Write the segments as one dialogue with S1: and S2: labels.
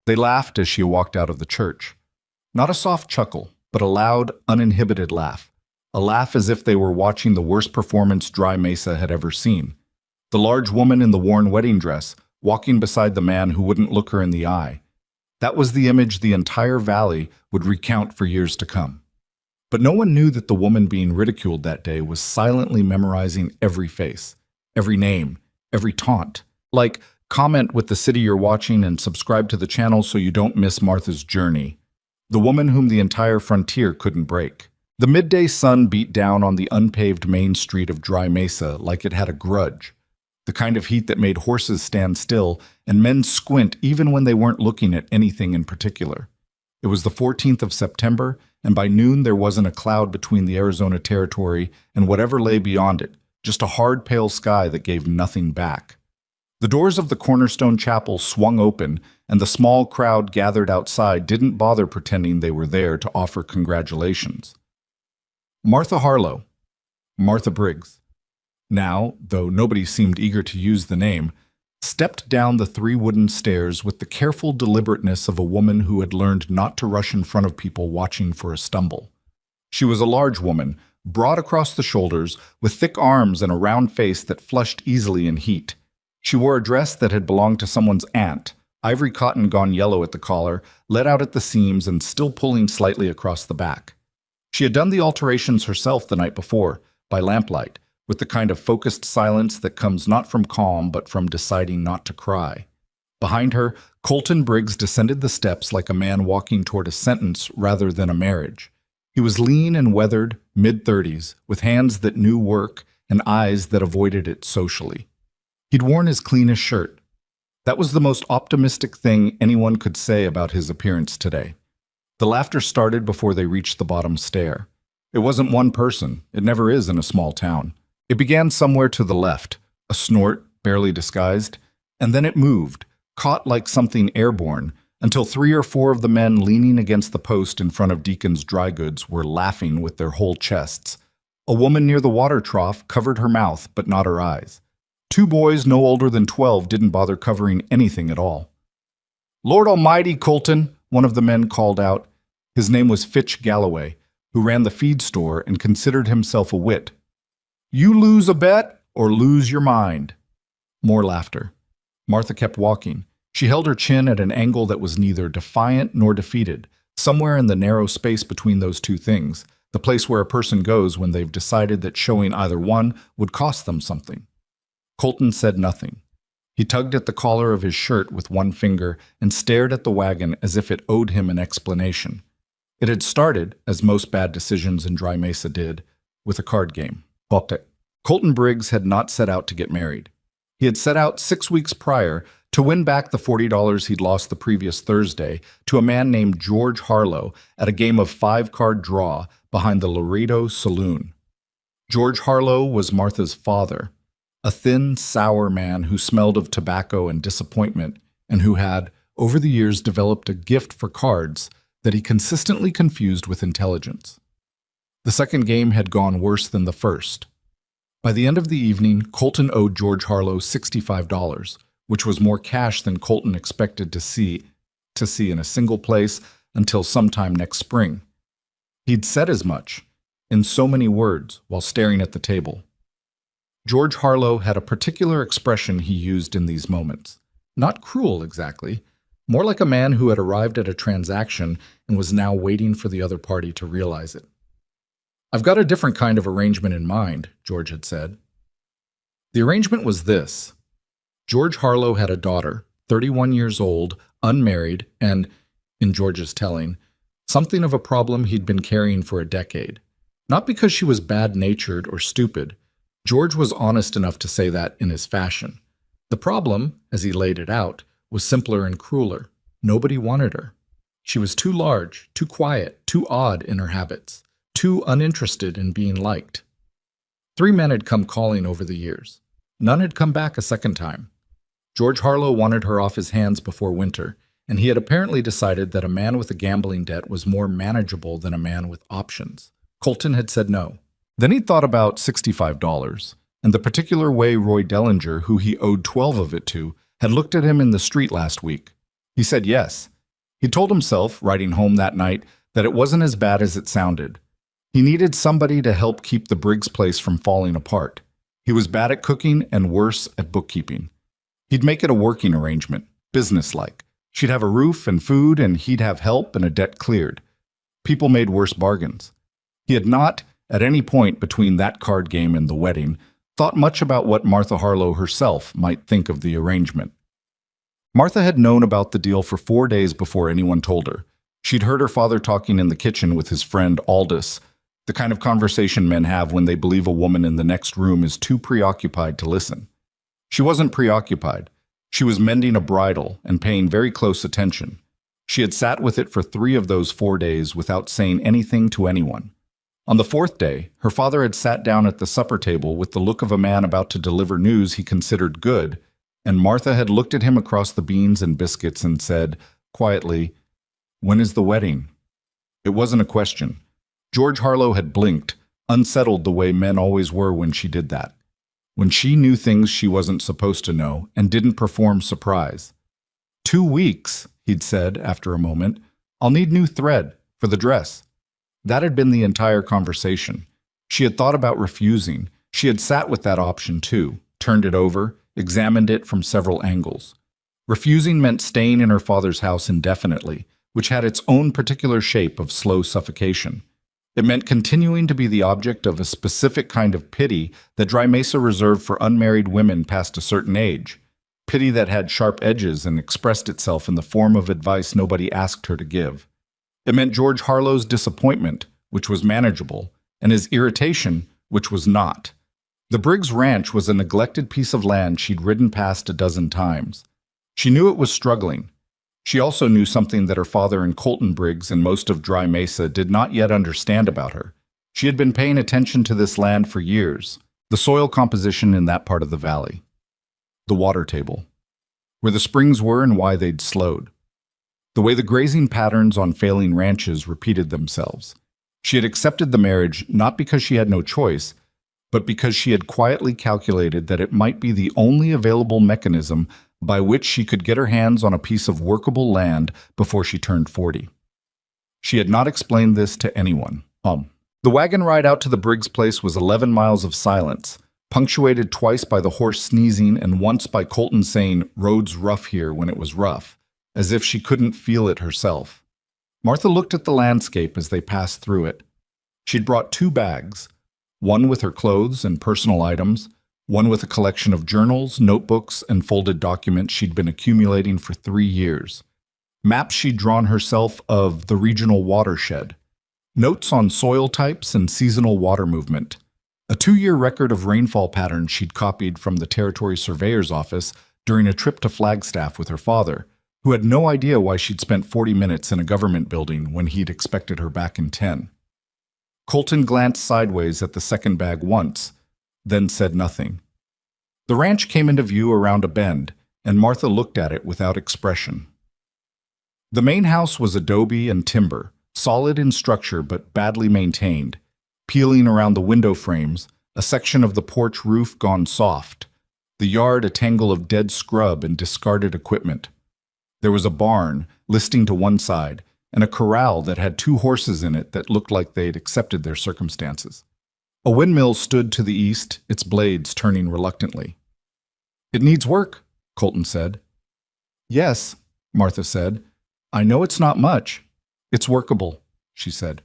S1: They laughed as she walked out of the church. Not a soft chuckle, but a loud, uninhibited laugh. A laugh as if they were watching the worst performance Dry Mesa had ever seen. The large woman in the worn wedding dress, walking beside the man who wouldn't look her in the eye. That was the image the entire valley would recount for years to come. But no one knew that the woman being ridiculed that day was silently memorizing every face, every name, every taunt. Like, comment with the city you're watching and subscribe to the channel so you don't miss Martha's journey. The woman whom the entire frontier couldn't break. The midday sun beat down on the unpaved main street of Dry Mesa like it had a grudge. The kind of heat that made horses stand still and men squint even when they weren't looking at anything in particular. It was the 14th of September, and by noon there wasn't a cloud between the Arizona territory and whatever lay beyond it, just a hard, pale sky that gave nothing back. The doors of the Cornerstone Chapel swung open, and the small crowd gathered outside didn't bother pretending they were there to offer congratulations. Martha Harlow, Martha Briggs, now, though nobody seemed eager to use the name, stepped down the 3 wooden stairs with the careful deliberateness of a woman who had learned not to rush in front of people watching for a stumble. She was a large woman, broad across the shoulders, with thick arms and a round face that flushed easily in heat. She wore a dress that had belonged to someone's aunt, ivory cotton gone yellow at the collar, let out at the seams and still pulling slightly across the back. She had done the alterations herself the night before, by lamplight, with the kind of focused silence that comes not from calm but from deciding not to cry. Behind her, Colton Briggs descended the steps like a man walking toward a sentence rather than a marriage. He was lean and weathered, mid-30s, with hands that knew work and eyes that avoided it socially. He'd worn his cleanest shirt. That was the most optimistic thing anyone could say about his appearance today. The laughter started before they reached the bottom stair. It wasn't one person. It never is in a small town. It began somewhere to the left, a snort, barely disguised, and then it moved, caught like something airborne, until 3 or 4 of the men leaning against the post in front of Deacon's dry goods were laughing with their whole chests. A woman near the water trough covered her mouth, but not her eyes. 2 boys no older than 12 didn't bother covering anything at all. "Lord Almighty, Colton," one of the men called out. His name was Fitch Galloway, who ran the feed store and considered himself a wit. "You lose a bet or lose your mind." More laughter. Martha kept walking. She held her chin at an angle that was neither defiant nor defeated, somewhere in the narrow space between those two things, the place where a person goes when they've decided that showing either one would cost them something. Colton said nothing. He tugged at the collar of his shirt with one finger and stared at the wagon as if it owed him an explanation. It had started, as most bad decisions in Dry Mesa did, with a card game. Colton Briggs had not set out to get married. He had set out 6 weeks prior to win back the $40 he'd lost the previous Thursday to a man named George Harlow at a game of 5-card draw behind the Laredo Saloon. George Harlow was Martha's father, a thin, sour man who smelled of tobacco and disappointment and who had, over the years, developed a gift for cards that he consistently confused with intelligence. The second game had gone worse than the first. By the end of the evening, Colton owed George Harlow $65, which was more cash than Colton expected to see in a single place until sometime next spring. He'd said as much, in so many words, while staring at the table. George Harlow had a particular expression he used in these moments. Not cruel, exactly. More like a man who had arrived at a transaction and was now waiting for the other party to realize it. "I've got a different kind of arrangement in mind," George had said. The arrangement was this. George Harlow had a daughter, 31 years old, unmarried, and, in George's telling, something of a problem he'd been carrying for a decade. Not because she was bad-natured or stupid. George was honest enough to say that in his fashion. The problem, as he laid it out, was simpler and crueler. Nobody wanted her. She was too large, too quiet, too odd in her habits, too uninterested in being liked. 3 men had come calling over the years. None had come back a second time. George Harlow wanted her off his hands before winter, and he had apparently decided that a man with a gambling debt was more manageable than a man with options. Colton had said no. Then he'd thought about $65, and the particular way Roy Dellinger, who he owed 12 of it to, had looked at him in the street last week. He said yes, He told himself, riding home that night, that it wasn't as bad as it sounded. He needed somebody to help keep the Briggs place from falling apart. He was bad at cooking and worse at bookkeeping. He'd make it a working arrangement, businesslike. She'd have a roof and food, and he'd have help and a debt cleared. People made worse bargains. He had not, at any point between that card game and the wedding, thought much about what Martha Harlow herself might think of the arrangement. Martha had known about the deal for 4 days before anyone told her. She'd heard her father talking in the kitchen with his friend Aldous, the kind of conversation men have when they believe a woman in the next room is too preoccupied to listen. She wasn't preoccupied. She was mending a bridle and paying very close attention. She had sat with it for 3 of those 4 days without saying anything to anyone. On the 4th day, her father had sat down at the supper table with the look of a man about to deliver news he considered good, and Martha had looked at him across the beans and biscuits and said, quietly, "When is the wedding?" It wasn't a question. George Harlow had blinked, unsettled the way men always were when she did that. When she knew things she wasn't supposed to know and didn't perform surprise. 2 weeks, he'd said after a moment. I'll need new thread for the dress. That had been the entire conversation. She had thought about refusing. She had sat with that option too, turned it over, examined it from several angles. Refusing meant staying in her father's house indefinitely, which had its own particular shape of slow suffocation. It meant continuing to be the object of a specific kind of pity that Dry Mesa reserved for unmarried women past a certain age. Pity that had sharp edges and expressed itself in the form of advice nobody asked her to give. It meant George Harlow's disappointment, which was manageable, and his irritation, which was not. The Briggs Ranch was a neglected piece of land she'd ridden past a dozen times. She knew it was struggling. She also knew something that her father and Colton Briggs and most of Dry Mesa did not yet understand about her. She had been paying attention to this land for years, the soil composition in that part of the valley, the water table, where the springs were and why they'd slowed, the way the grazing patterns on failing ranches repeated themselves. She had accepted the marriage not because she had no choice, but because she had quietly calculated that it might be the only available mechanism by which she could get her hands on a piece of workable land before she turned 40. She had not explained this to anyone. The wagon ride out to the Briggs place was 11 miles of silence, punctuated twice by the horse sneezing and once by Colton saying, "Road's rough here," when it was rough, as if she couldn't feel it herself. Martha looked at the landscape as they passed through it. She'd brought 2 bags, one with her clothes and personal items, one with a collection of journals, notebooks, and folded documents she'd been accumulating for 3 years. Maps she'd drawn herself of the regional watershed. Notes on soil types and seasonal water movement. A 2-year record of rainfall patterns she'd copied from the Territory Surveyor's office during a trip to Flagstaff with her father, who had no idea why she'd spent 40 minutes in a government building when he'd expected her back in 10. Colton glanced sideways at the second bag once, then said nothing. The ranch came into view around a bend, and Martha looked at it without expression. The main house was adobe and timber, solid in structure but badly maintained, peeling around the window frames, a section of the porch roof gone soft, the yard a tangle of dead scrub and discarded equipment. There was a barn, listing to one side, and a corral that had 2 horses in it that looked like they'd accepted their circumstances. A windmill stood to the east, its blades turning reluctantly. "It needs work," Colton said. "Yes," Martha said. "I know it's not much. It's workable," she said.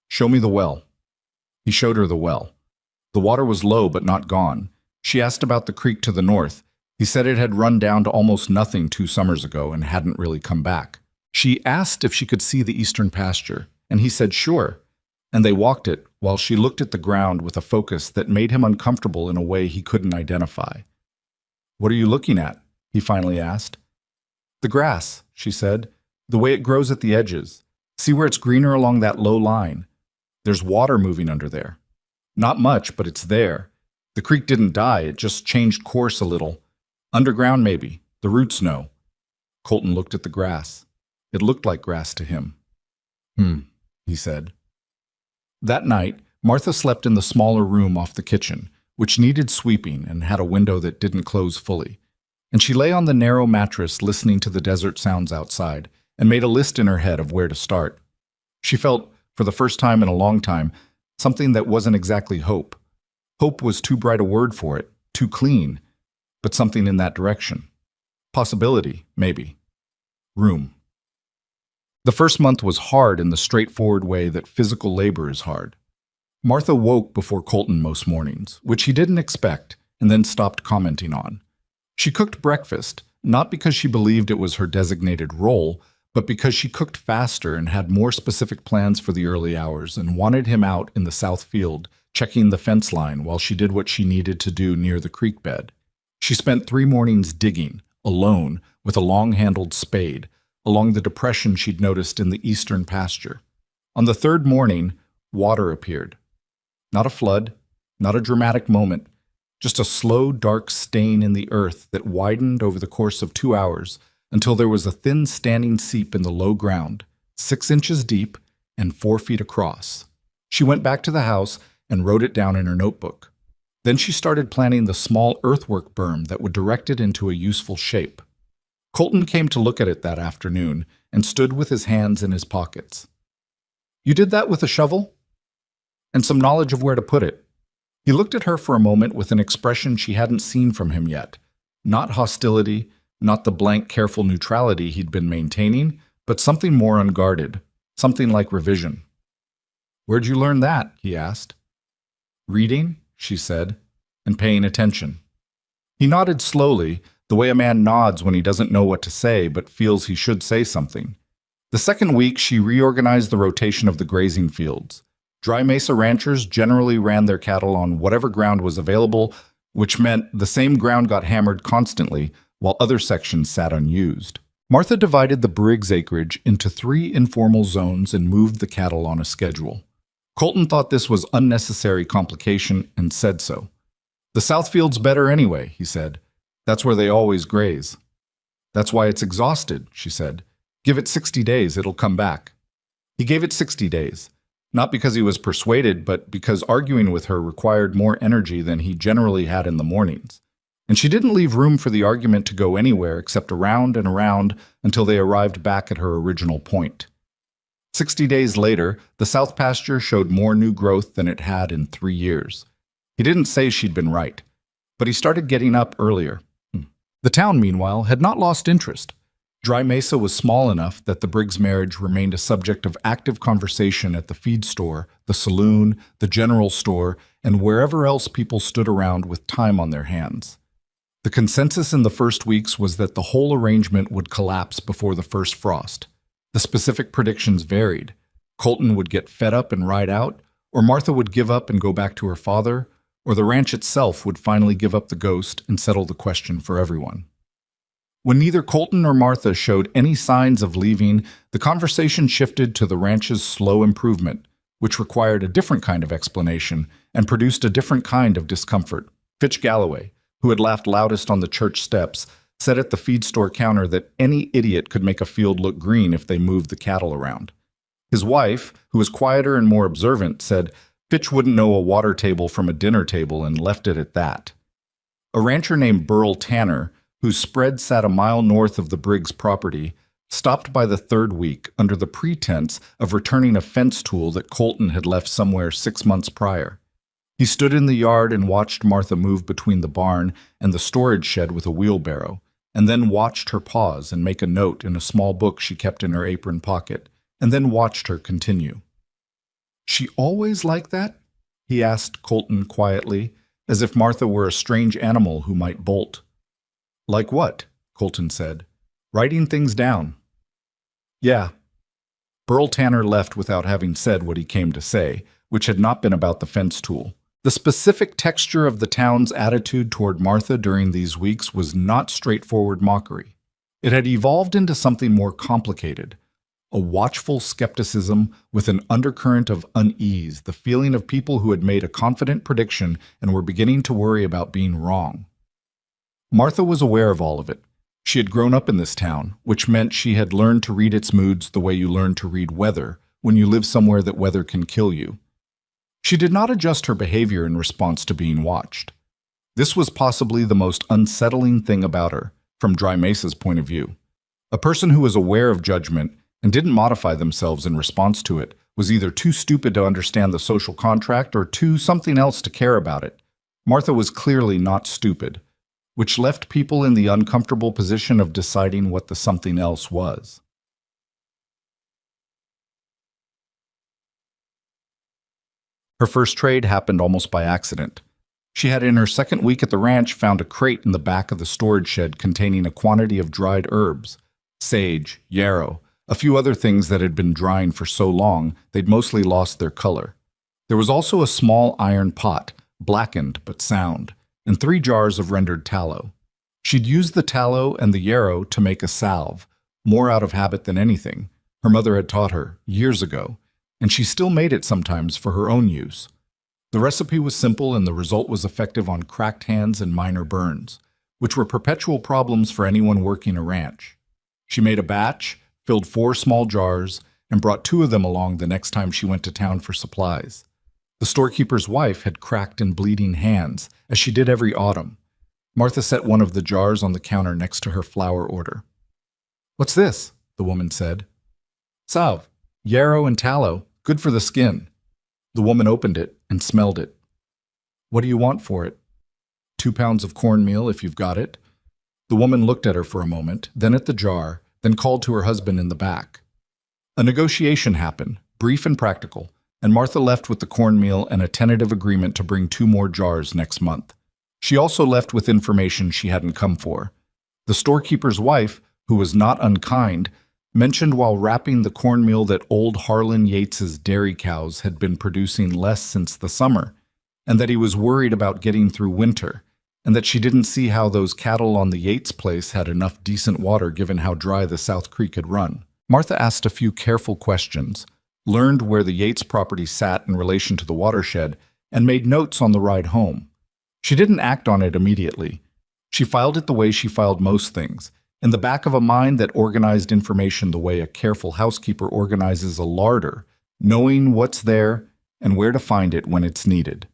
S1: "Show me the well." He showed her the well. The water was low but not gone. She asked about the creek to the north. He said it had run down to almost nothing 2 summers ago and hadn't really come back. She asked if she could see the eastern pasture, and he said sure, and they walked it while she looked at the ground with a focus that made him uncomfortable in a way he couldn't identify. "What are you looking at?" he finally asked. "The grass," she said, "the way it grows at the edges. See where it's greener along that low line? There's water moving under there. Not much, but it's there. The creek didn't die, it just changed course a little. Underground maybe, the roots know." Colton looked at the grass. It looked like grass to him. He said. That night, Martha slept in the smaller room off the kitchen, which needed sweeping and had a window that didn't close fully. And she lay on the narrow mattress listening to the desert sounds outside and made a list in her head of where to start. She felt, for the first time in a long time, something that wasn't exactly hope. Hope was too bright a word for it, too clean, but something in that direction. Possibility, maybe. Room. The first month was hard in the straightforward way that physical labor is hard. Martha woke before Colton most mornings, which he didn't expect, and then stopped commenting on. She cooked breakfast, not because she believed it was her designated role, but because she cooked faster and had more specific plans for the early hours and wanted him out in the south field, checking the fence line while she did what she needed to do near the creek bed. She spent 3 mornings digging, alone, with a long-handled spade, along the depression she'd noticed in the eastern pasture. On the 3rd morning, water appeared. Not a flood, not a dramatic moment, just a slow, dark stain in the earth that widened over the course of 2 hours until there was a thin standing seep in the low ground, 6 inches deep and 4 feet across. She went back to the house and wrote it down in her notebook. Then she started planning the small earthwork berm that would direct it into a useful shape. Colton came to look at it that afternoon and stood with his hands in his pockets. "You did that with a shovel?" "And some knowledge of where to put it." He looked at her for a moment with an expression she hadn't seen from him yet. Not hostility, not the blank, careful neutrality he'd been maintaining, but something more unguarded, something like revision. "Where'd you learn that?" he asked. "Reading," she said, "and paying attention." He nodded slowly, the way a man nods when he doesn't know what to say but feels he should say something. The second week, she reorganized the rotation of the grazing fields. Dry Mesa ranchers generally ran their cattle on whatever ground was available, which meant the same ground got hammered constantly, while other sections sat unused. Martha divided the Briggs acreage into 3 informal zones and moved the cattle on a schedule. Colton thought this was unnecessary complication and said so. "The south field's better anyway," he said. "That's where they always graze." "That's why it's exhausted," she said. "Give it 60 days, it'll come back." He gave it 60 days. Not because he was persuaded, but because arguing with her required more energy than he generally had in the mornings. And she didn't leave room for the argument to go anywhere except around and around until they arrived back at her original point. 60 days later, the south pasture showed more new growth than it had in 3 years. He didn't say she'd been right, but he started getting up earlier. The town, meanwhile, had not lost interest. Dry Mesa was small enough that the Briggs marriage remained a subject of active conversation at the feed store, the saloon, the general store, and wherever else people stood around with time on their hands. The consensus in the first weeks was that the whole arrangement would collapse before the first frost. The specific predictions varied. Colton would get fed up and ride out, or Martha would give up and go back to her father, or the ranch itself would finally give up the ghost and settle the question for everyone. When neither Colton nor Martha showed any signs of leaving, the conversation shifted to the ranch's slow improvement, which required a different kind of explanation and produced a different kind of discomfort. Fitch Galloway, who had laughed loudest on the church steps, said at the feed store counter that any idiot could make a field look green if they moved the cattle around. His wife, who was quieter and more observant, said Fitch wouldn't know a water table from a dinner table and left it at that. A rancher named Burl Tanner, whose spread sat a mile north of the Briggs property, stopped by the 3rd week under the pretense of returning a fence tool that Colton had left somewhere 6 months prior. He stood in the yard and watched Martha move between the barn and the storage shed with a wheelbarrow, and then watched her pause and make a note in a small book she kept in her apron pocket, and then watched her continue. "She always like that?" he asked Colton quietly, as if Martha were a strange animal who might bolt. "Like what?" Colton said. "Writing things down." "Yeah." Burl Tanner left without having said what he came to say, which had not been about the fence tool. The specific texture of the town's attitude toward Martha during these weeks was not straightforward mockery. It had evolved into something more complicated, a watchful skepticism with an undercurrent of unease, the feeling of people who had made a confident prediction and were beginning to worry about being wrong. Martha was aware of all of it. She had grown up in this town, which meant she had learned to read its moods the way you learn to read weather when you live somewhere that weather can kill you. She did not adjust her behavior in response to being watched. This was possibly the most unsettling thing about her, from Dry Mesa's point of view. A person who was aware of judgment and didn't modify themselves in response to it was either too stupid to understand the social contract or too something else to care about it. Martha was clearly not stupid, which left people in the uncomfortable position of deciding what the something else was. Her first trade happened almost by accident. She had in her second week at the ranch found a crate in the back of the storage shed containing a quantity of dried herbs, sage, yarrow, a few other things that had been drying for so long they'd mostly lost their color. There was also a small iron pot, blackened but sound, and 3 jars of rendered tallow. She'd used the tallow and the yarrow to make a salve, more out of habit than anything. Her mother had taught her, years ago, and she still made it sometimes for her own use. The recipe was simple and the result was effective on cracked hands and minor burns, which were perpetual problems for anyone working a ranch. She made a batch, filled 4 small jars, and brought 2 of them along the next time she went to town for supplies. The storekeeper's wife had cracked and bleeding hands, as she did every autumn. Martha set one of the jars on the counter next to her flour order. "What's this?" the woman said. "Salve, yarrow and tallow, good for the skin." The woman opened it and smelled it. "What do you want for it?" "2 pounds of cornmeal, if you've got it." The woman looked at her for a moment, then at the jar, then called to her husband in the back. A negotiation happened, brief and practical, and Martha left with the cornmeal and a tentative agreement to bring 2 more jars next month. She also left with information she hadn't come for. The storekeeper's wife, who was not unkind, mentioned while wrapping the cornmeal that old Harlan Yates's dairy cows had been producing less since the summer, and that he was worried about getting through winter, and that she didn't see how those cattle on the Yates place had enough decent water given how dry the South Creek had run. Martha asked a few careful questions, learned where the Yates property sat in relation to the watershed, and made notes on the ride home. She didn't act on it immediately. She filed it the way she filed most things, in the back of a mind that organized information the way a careful housekeeper organizes a larder, knowing what's there and where to find it when it's needed.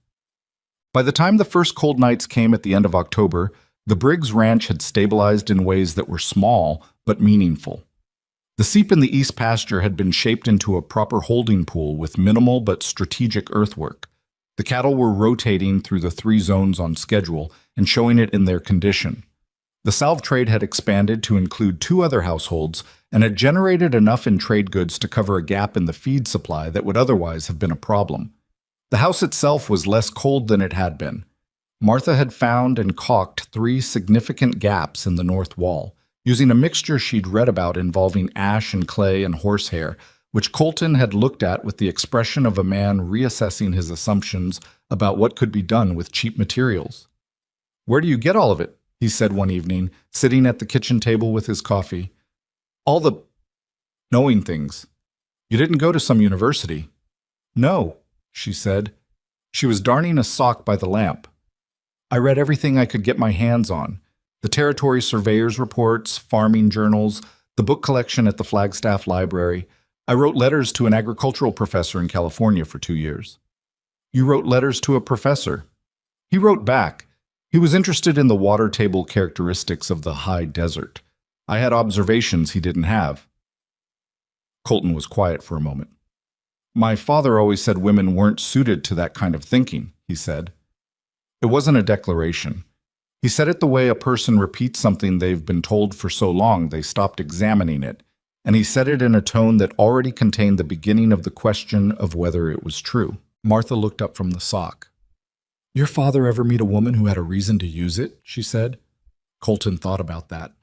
S1: By the time the first cold nights came at the end of October, the Briggs Ranch had stabilized in ways that were small but meaningful. The seep in the east pasture had been shaped into a proper holding pool with minimal but strategic earthwork. The cattle were rotating through the 3 zones on schedule and showing it in their condition. The salve trade had expanded to include 2 other households and had generated enough in trade goods to cover a gap in the feed supply that would otherwise have been a problem. The house itself was less cold than it had been. Martha had found and caulked 3 significant gaps in the north wall, using a mixture she'd read about involving ash and clay and horsehair, which Colton had looked at with the expression of a man reassessing his assumptions about what could be done with cheap materials. "Where do you get all of it?" he said one evening, sitting at the kitchen table with his coffee. "All the knowing things. You didn't go to some university." "No," she said. She was darning a sock by the lamp. "I read everything I could get my hands on. The territory surveyor's reports, farming journals, the book collection at the Flagstaff Library. I wrote letters to an agricultural professor in California for 2 years." "You wrote letters to a professor?" He wrote back. He was interested in the water table characteristics of the high desert. I had observations he didn't have. Colton was quiet for a moment. "My father always said women weren't suited to that kind of thinking," he said. It wasn't a declaration. He said it the way a person repeats something they've been told for so long they stopped examining it, and he said it in a tone that already contained the beginning of the question of whether it was true. Martha looked up from the sock. "Your father ever meet a woman who had a reason to use it?" she said. Colton thought about that.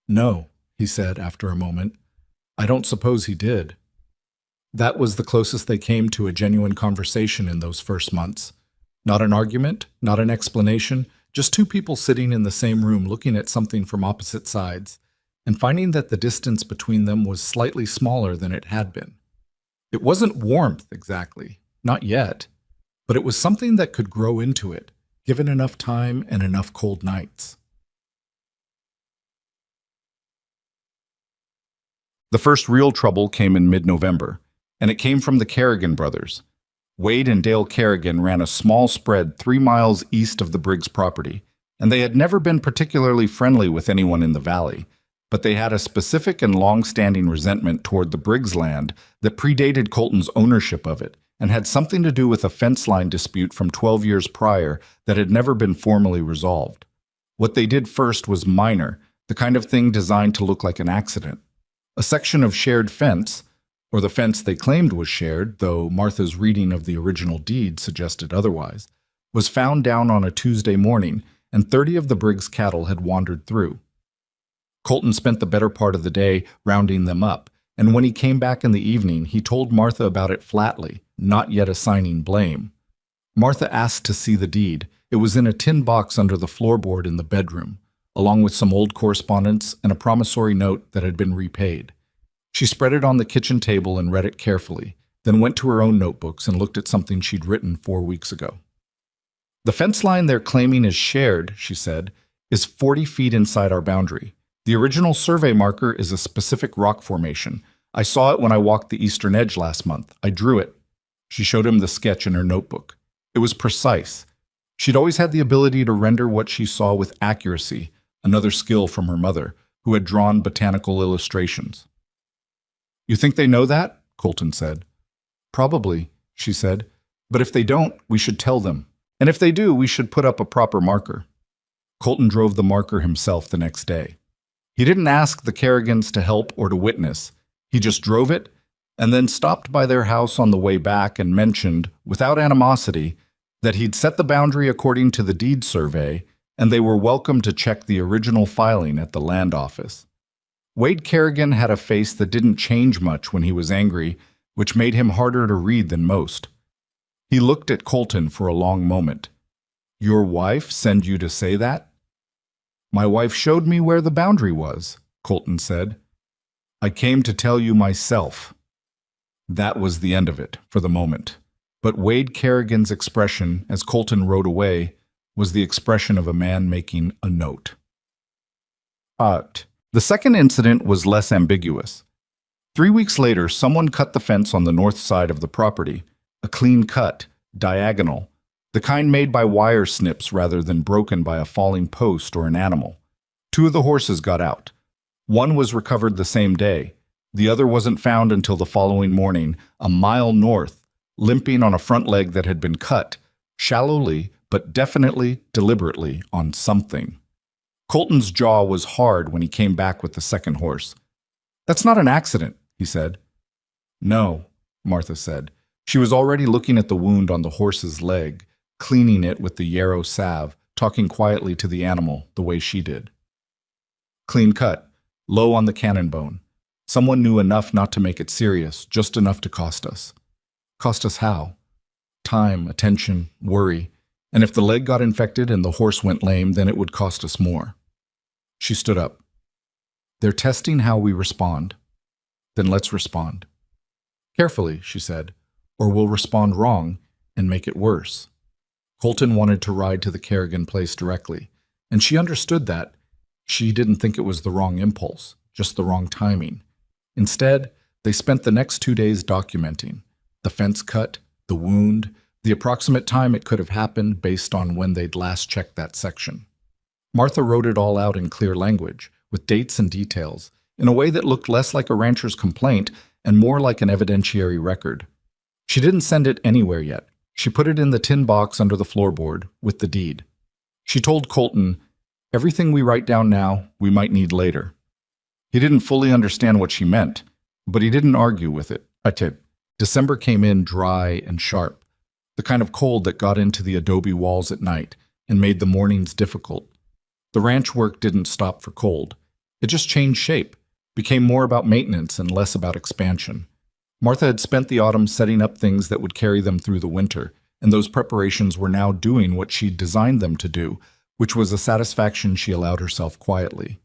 S1: "No," he said after a moment. "I don't suppose he did." That was the closest they came to a genuine conversation in those first months. Not an argument, not an explanation, just 2 people sitting in the same room looking at something from opposite sides, and finding that the distance between them was slightly smaller than it had been. It wasn't warmth exactly, not yet, but it was something that could grow into it, given enough time and enough cold nights. The first real trouble came in mid-November, and it came from the Kerrigan brothers. Wade and Dale Kerrigan ran a small spread 3 miles east of the Briggs property, and they had never been particularly friendly with anyone in the valley. but they had a specific and long-standing resentment toward the Briggs land that predated Colton's ownership of it and had something to do with a fence line dispute from 12 years prior that had never been formally resolved. What they did first was minor, the kind of thing designed to look like an accident. A section of shared fence, or the fence they claimed was shared, though Martha's reading of the original deed suggested otherwise, was found down on a Tuesday morning, and 30 of the Briggs cattle had wandered through. Colton spent the better part of the day rounding them up, and when he came back in the evening, he told Martha about it flatly, not yet assigning blame. Martha asked to see the deed. It was in a tin box under the floorboard in the bedroom, along with some old correspondence and a promissory note that had been repaid. She spread it on the kitchen table and read it carefully, then went to her own notebooks and looked at something she'd written 4 weeks ago. The fence line they're claiming is shared, she said, is 40 feet inside our boundary. The original survey marker is a specific rock formation. I saw it when I walked the eastern edge last month. I drew it. She showed him the sketch in her notebook. It was precise. She'd always had the ability to render what she saw with accuracy, another skill from her mother, who had drawn botanical illustrations. You think they know that? Colton said. Probably, she said. But if they don't, we should tell them. And if they do, we should put up a proper marker. Colton drove the marker himself the next day. He didn't ask the Kerrigans to help or to witness. He just drove it and then stopped by their house on the way back and mentioned, without animosity, that he'd set the boundary according to the deed survey and they were welcome to check the original filing at the land office. Wade Kerrigan had a face that didn't change much when he was angry, which made him harder to read than most. He looked at Colton for a long moment. Your wife send you to say that? My wife showed me where the boundary was, Colton said. I came to tell you myself. That was the end of it, for the moment. But Wade Kerrigan's expression, as Colton rode away, was the expression of a man making a note. The second incident was less ambiguous. 3 weeks later, someone cut the fence on the north side of the property, a clean cut, diagonal, the kind made by wire snips rather than broken by a falling post or an animal. 2 of the horses got out. One was recovered the same day. The other wasn't found until the following morning, a mile north, limping on a front leg that had been cut, shallowly but definitely, deliberately, on something. Colton's jaw was hard when he came back with the second horse. That's not an accident, he said. No, Martha said. She was already looking at the wound on the horse's leg, cleaning it with the yarrow salve, talking quietly to the animal the way she did. Clean cut, low on the cannon bone. Someone knew enough not to make it serious, just enough to cost us. Cost us how? Time, attention, worry. And if the leg got infected and the horse went lame, then it would cost us more. She stood up. They're testing how we respond. Then let's respond. Carefully, she said, or we'll respond wrong and make it worse. Colton wanted to ride to the Kerrigan place directly, and she understood that. She didn't think it was the wrong impulse, just the wrong timing. Instead, they spent the next 2 days documenting the fence cut, the wound, the approximate time it could have happened based on when they'd last checked that section. Martha wrote it all out in clear language, with dates and details, in a way that looked less like a rancher's complaint and more like an evidentiary record. She didn't send it anywhere yet. She put it in the tin box under the floorboard with the deed. She told Colton, everything we write down now, we might need later. He didn't fully understand what she meant, but he didn't argue with it. December came in dry and sharp, the kind of cold that got into the adobe walls at night and made the mornings difficult. The ranch work didn't stop for cold. It just changed shape, became more about maintenance and less about expansion. Martha had spent the autumn setting up things that would carry them through the winter, and those preparations were now doing what she'd designed them to do, which was a satisfaction she allowed herself quietly.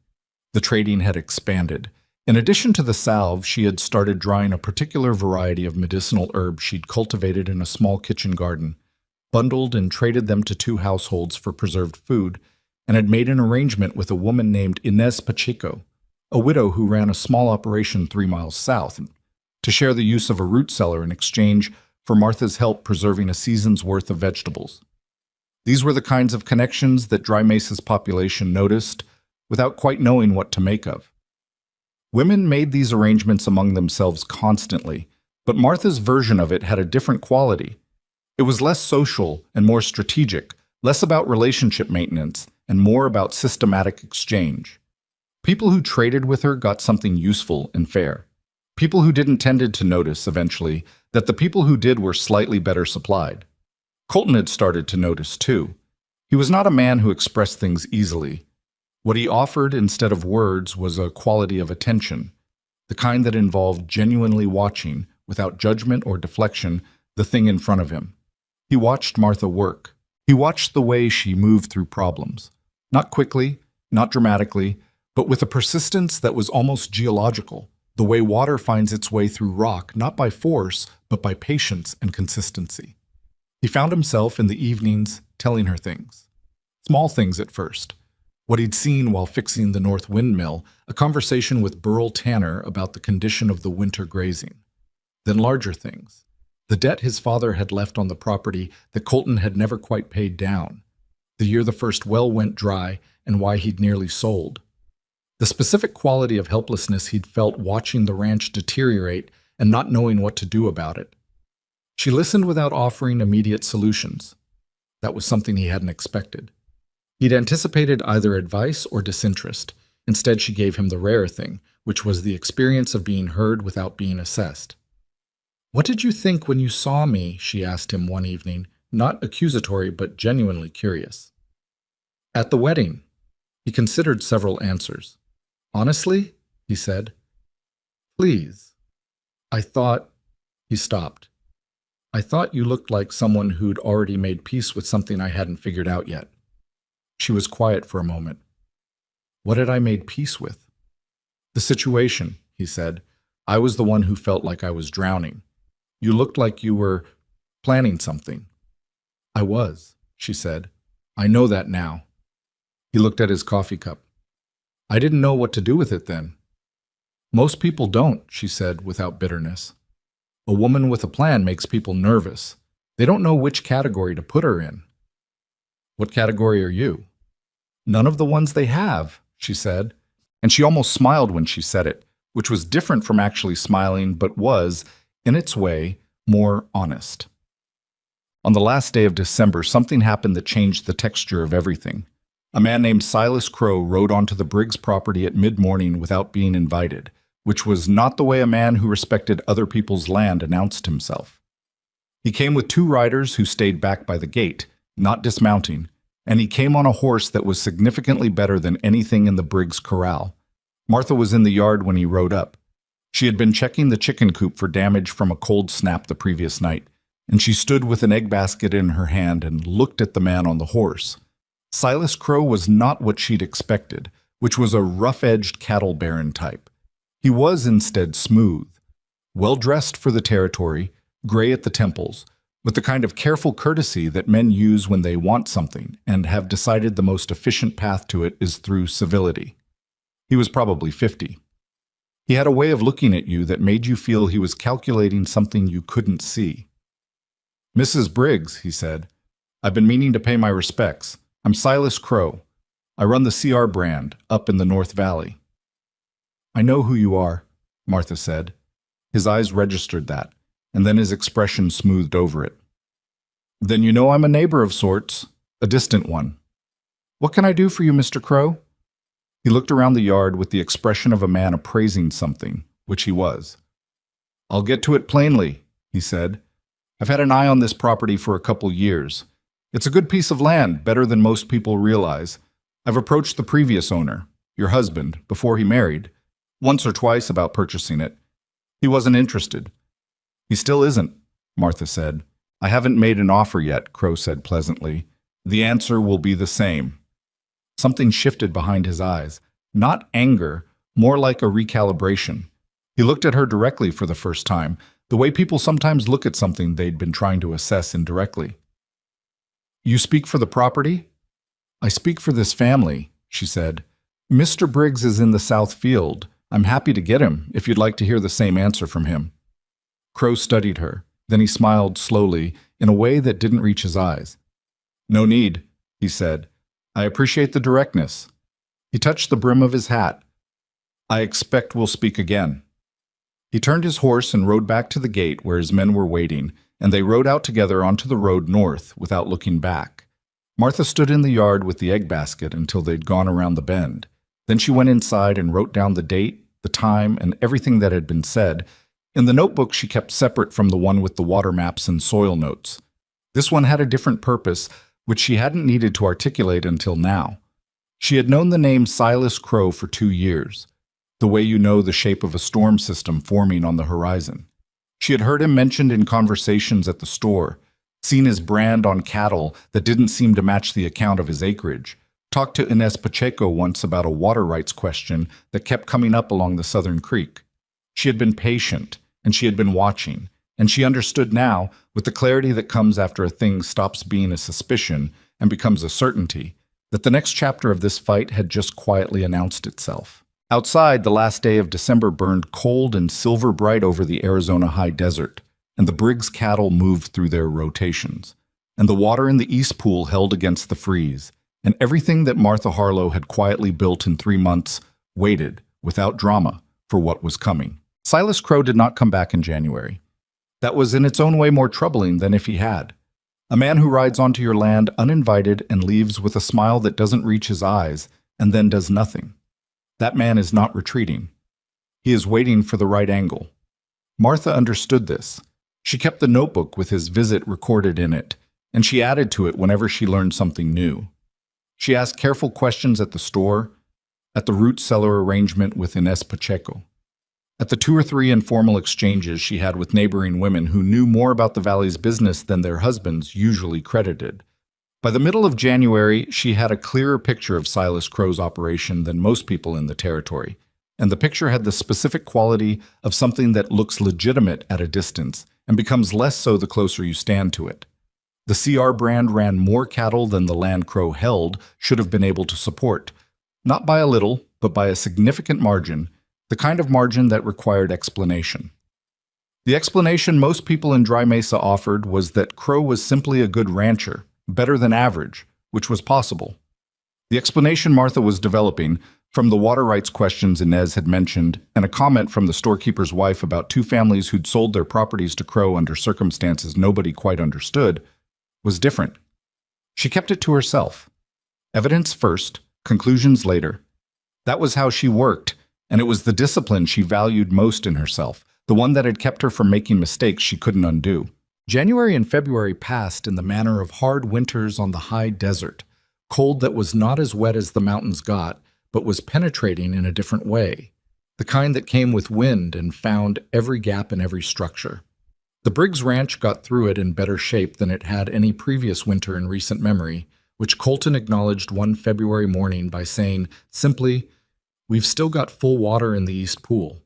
S1: The trading had expanded. In addition to the salve, she had started drying a particular variety of medicinal herbs she'd cultivated in a small kitchen garden, bundled and traded them to 2 households for preserved food, and had made an arrangement with a woman named Inez Pacheco, a widow who ran a small operation 3 miles south, to share the use of a root cellar in exchange for Martha's help preserving a season's worth of vegetables. These were the kinds of connections that Dry Mesa's population noticed without quite knowing what to make of. Women made these arrangements among themselves constantly, but Martha's version of it had a different quality. It was less social and more strategic, less about relationship maintenance and more about systematic exchange. People who traded with her got something useful and fair. People who didn't tended to notice, eventually, that the people who did were slightly better supplied. Colton had started to notice, too. He was not a man who expressed things easily. What he offered instead of words was a quality of attention, the kind that involved genuinely watching, without judgment or deflection, the thing in front of him. He watched Martha work. He watched the way she moved through problems. Not quickly, not dramatically, but with a persistence that was almost geological, the way water finds its way through rock, not by force, but by patience and consistency. He found himself in the evenings telling her things. Small things at first. What he'd seen while fixing the North Windmill, a conversation with Burl Tanner about the condition of the winter grazing. Then larger things. The debt his father had left on the property that Colton had never quite paid down. The year the first well went dry and why he'd nearly sold. The specific quality of helplessness he'd felt watching the ranch deteriorate and not knowing what to do about it. She listened without offering immediate solutions. That was something he hadn't expected. He'd anticipated either advice or disinterest. Instead, she gave him the rare thing, which was the experience of being heard without being assessed. "What did you think when you saw me?" she asked him one evening, not accusatory but genuinely curious. "At the wedding." He considered several answers. "Honestly?" he said. "Please." "I thought—" He stopped. "I thought you looked like someone who'd already made peace with something I hadn't figured out yet." She was quiet for a moment. "What had I made peace with?" "The situation," he said. "I was the one who felt like I was drowning. You looked like you were planning something." "I was," she said. "I know that now." He looked at his coffee cup. "I didn't know what to do with it then." "Most people don't," she said without bitterness. "A woman with a plan makes people nervous. They don't know which category to put her in." "What category are you?" "None of the ones they have," she said. And she almost smiled when she said it, which was different from actually smiling, but was, in its way, more honest. On the last day of December, something happened that changed the texture of everything. A man named Silas Crow rode onto the Briggs property at mid-morning without being invited, which was not the way a man who respected other people's land announced himself. He came with two riders who stayed back by the gate, not dismounting, and he came on a horse that was significantly better than anything in the Briggs corral. Martha was in the yard when he rode up. She had been checking the chicken coop for damage from a cold snap the previous night, and she stood with an egg basket in her hand and looked at the man on the horse. Silas Crow was not what she'd expected, which was a rough-edged cattle baron type. He was instead smooth, well-dressed for the territory, gray at the temples, with the kind of careful courtesy that men use when they want something and have decided the most efficient path to it is through civility. He was probably 50. He had a way of looking at you that made you feel he was calculating something you couldn't see. "Mrs. Briggs," he said, "I've been meaning to pay my respects. I'm Silas Crow. I run the CR brand up in the North Valley." "I know who you are," Martha said. His eyes registered that, and then his expression smoothed over it. "Then you know I'm a neighbor of sorts, a distant one. What can I do for you, Mr. Crow?" He looked around the yard with the expression of a man appraising something, which he was. "I'll get to it plainly," he said. "I've had an eye on this property for a couple years. It's a good piece of land, better than most people realize. I've approached the previous owner, your husband, before he married, once or twice about purchasing it. He wasn't interested." "He still isn't," Martha said. "I haven't made an offer yet," Crow said pleasantly. "The answer will be the same." Something shifted behind his eyes. Not anger, more like a recalibration. He looked at her directly for the first time, the way people sometimes look at something they'd been trying to assess indirectly. "You speak for the property?" "I speak for this family," she said. "Mr. Briggs is in the South Field. I'm happy to get him, if you'd like to hear the same answer from him." Crow studied her. Then he smiled slowly, in a way that didn't reach his eyes. "No need," he said. "I appreciate the directness." He touched the brim of his hat. I expect we'll speak again." He turned his horse and rode back to the gate where his men were waiting, and they rode out together onto the road north without looking back. Martha stood in the yard with the egg basket until they'd gone around the bend. Then she went inside and wrote down the date, the time, and everything that had been said in the notebook she kept separate from the one with the water maps and soil notes. This one had a different purpose, which she hadn't needed to articulate until now. She had known the name Silas Crow for 2 years, the way you know the shape of a storm system forming on the horizon. She had heard him mentioned in conversations at the store, seen his brand on cattle that didn't seem to match the account of his acreage, talked to Inez Pacheco once about a water rights question that kept coming up along the southern creek. She had been patient, and she had been watching, and she understood now, with the clarity that comes after a thing stops being a suspicion and becomes a certainty, that the next chapter of this fight had just quietly announced itself. Outside, the last day of December burned cold and silver bright over the Arizona high desert, and the Briggs cattle moved through their rotations, and the water in the East Pool held against the freeze, and everything that Martha Harlow had quietly built in 3 months waited, without drama, for what was coming. Silas Crow did not come back in January. That was in its own way more troubling than if he had. A man who rides onto your land uninvited and leaves with a smile that doesn't reach his eyes and then does nothing. That man is not retreating. He is waiting for the right angle. Martha understood this. She kept the notebook with his visit recorded in it, and she added to it whenever she learned something new. She asked careful questions at the store, at the root cellar arrangement with Inez Pacheco, at the 2 or 3 informal exchanges she had with neighboring women who knew more about the valley's business than their husbands usually credited. By the middle of January, she had a clearer picture of Silas Crow's operation than most people in the territory, and the picture had the specific quality of something that looks legitimate at a distance and becomes less so the closer you stand to it. The CR brand ran more cattle than the land Crow held should have been able to support, not by a little, but by a significant margin, the kind of margin that required explanation. The explanation most people in Dry Mesa offered was that Crow was simply a good rancher, better than average, which was possible. The explanation Martha was developing, from the water rights questions Inez had mentioned, and a comment from the storekeeper's wife about 2 families who'd sold their properties to Crow under circumstances nobody quite understood, was different. She kept it to herself. Evidence first, conclusions later. That was how she worked, and it was the discipline she valued most in herself, the one that had kept her from making mistakes she couldn't undo. January and February passed in the manner of hard winters on the high desert, cold that was not as wet as the mountains got, but was penetrating in a different way, the kind that came with wind and found every gap in every structure. The Briggs Ranch got through it in better shape than it had any previous winter in recent memory, which Colton acknowledged one February morning by saying, simply, "We've still got full water in the East Pool,"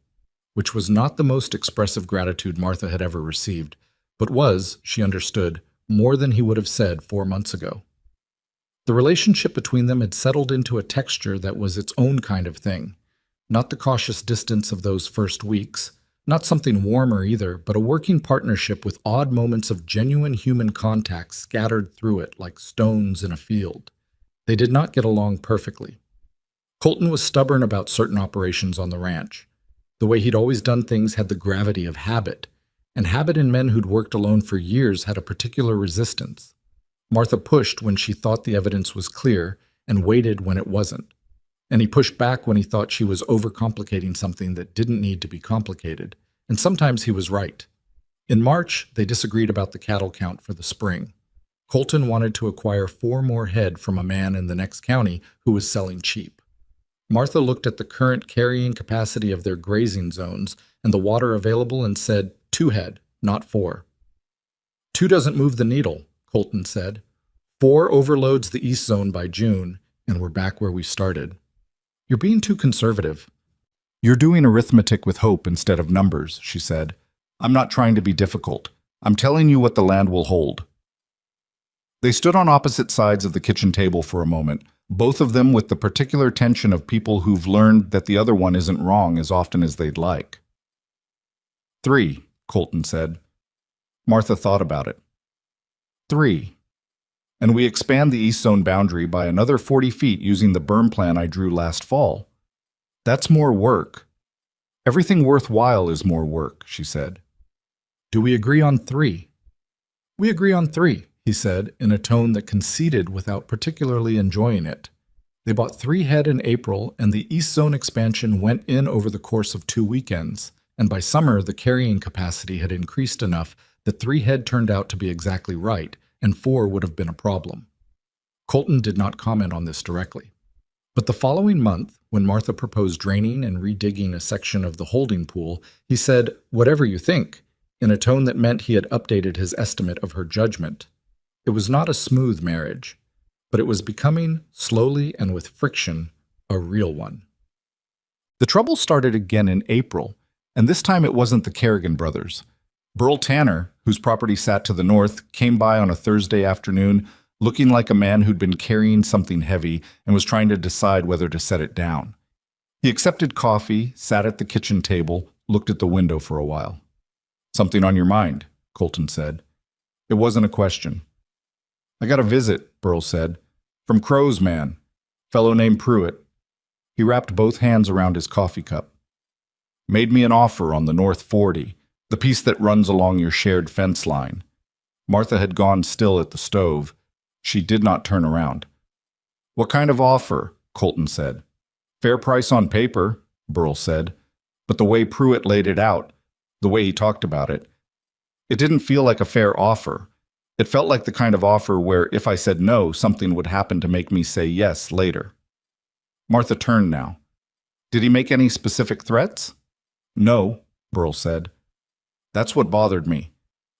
S1: which was not the most expressive gratitude Martha had ever received, but was, she understood, more than he would have said 4 months ago. The relationship between them had settled into a texture that was its own kind of thing, not the cautious distance of those first weeks, not something warmer either, but a working partnership with odd moments of genuine human contact scattered through it like stones in a field. They did not get along perfectly. Colton was stubborn about certain operations on the ranch. The way he'd always done things had the gravity of habit, and habit in men who'd worked alone for years had a particular resistance. Martha pushed when she thought the evidence was clear and waited when it wasn't. And he pushed back when he thought she was overcomplicating something that didn't need to be complicated, and sometimes he was right. In March, they disagreed about the cattle count for the spring. Colton wanted to acquire 4 more head from a man in the next county who was selling cheap. Martha looked at the current carrying capacity of their grazing zones and the water available and said 2 head, not 4. 2 doesn't move the needle, Colton said. 4 overloads the East Zone by June, and we're back where we started. You're being too conservative. You're doing arithmetic with hope instead of numbers, she said. I'm not trying to be difficult. I'm telling you what the land will hold. They stood on opposite sides of the kitchen table for a moment, both of them with the particular tension of people who've learned that the other one isn't wrong as often as they'd like. 3, Colton said. Martha thought about it. 3. And we expand the East Zone boundary by another 40 feet using the berm plan I drew last fall. That's more work. Everything worthwhile is more work, she said. Do we agree on 3? We agree on 3, he said, in a tone that conceded without particularly enjoying it. They bought 3 head in April, and the East Zone expansion went in over the course of 2 weekends, and by summer the carrying capacity had increased enough that 3 head turned out to be exactly right, and 4 would have been a problem. Colton did not comment on this directly. But the following month, when Martha proposed draining and redigging a section of the holding pool, he said, "Whatever you think," in a tone that meant he had updated his estimate of her judgment. It was not a smooth marriage, but it was becoming, slowly and with friction, a real one. The trouble started again in April, and this time it wasn't the Kerrigan brothers. Burl Tanner, whose property sat to the north, came by on a Thursday afternoon, looking like a man who'd been carrying something heavy and was trying to decide whether to set it down. He accepted coffee, sat at the kitchen table, looked at the window for a while. "Something on your mind?" Colton said. It wasn't a question. "I got a visit," Burl said. "From Crow's man. Fellow named Pruitt." He wrapped both hands around his coffee cup. "Made me an offer on the North 40, the piece that runs along your shared fence line." Martha had gone still at the stove. She did not turn around. "What kind of offer?" Colton said. "Fair price on paper," Burl said. But the way Pruitt laid it out, the way he talked about it, it didn't feel like a fair offer. It felt like the kind of offer where if I said no, something would happen to make me say yes later. Martha turned now. "Did he make any specific threats?" "No," Burl said. "That's what bothered me.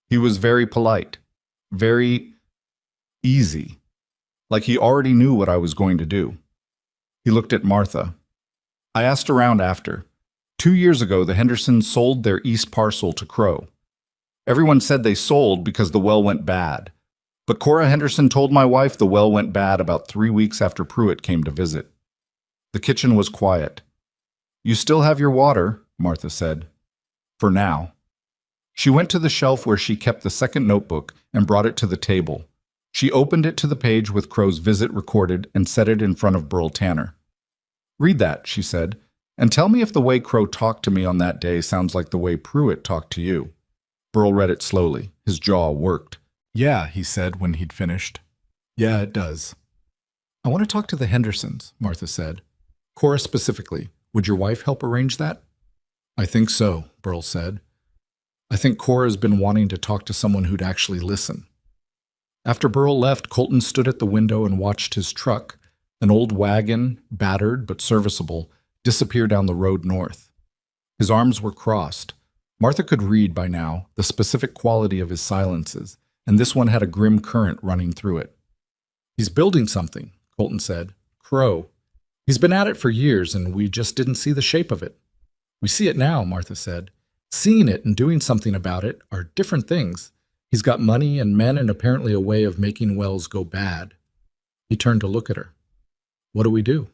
S1: He was very polite, very easy, like he already knew what I was going to do." He looked at Martha. "I asked around after. 2 years ago, the Hendersons sold their east parcel to Crow. Everyone said they sold because the well went bad. But Cora Henderson told my wife the well went bad about 3 weeks after Pruitt came to visit." The kitchen was quiet. "You still have your water," Martha said. "For now." She went to the shelf where she kept the second notebook and brought it to the table. She opened it to the page with Crow's visit recorded and set it in front of Burl Tanner. "Read that," she said, "and tell me if the way Crow talked to me on that day sounds like the way Pruitt talked to you." Burl read it slowly. His jaw worked. "Yeah," he said when he'd finished. "Yeah, it does." "I want to talk to the Hendersons," Martha said. "Cora specifically. Would your wife help arrange that?" "I think so," Burl said. "I think Cora's been wanting to talk to someone who'd actually listen." After Burl left, Colton stood at the window and watched his truck, an old wagon, battered but serviceable, disappear down the road north. His arms were crossed. Martha could read by now the specific quality of his silences, and this one had a grim current running through it. "He's building something," Colton said. "Crow. He's been at it for years, and we just didn't see the shape of it." "We see it now," Martha said. "Seeing it and doing something about it are different things. He's got money and men and apparently a way of making wells go bad." He turned to look at her. "What do we do?"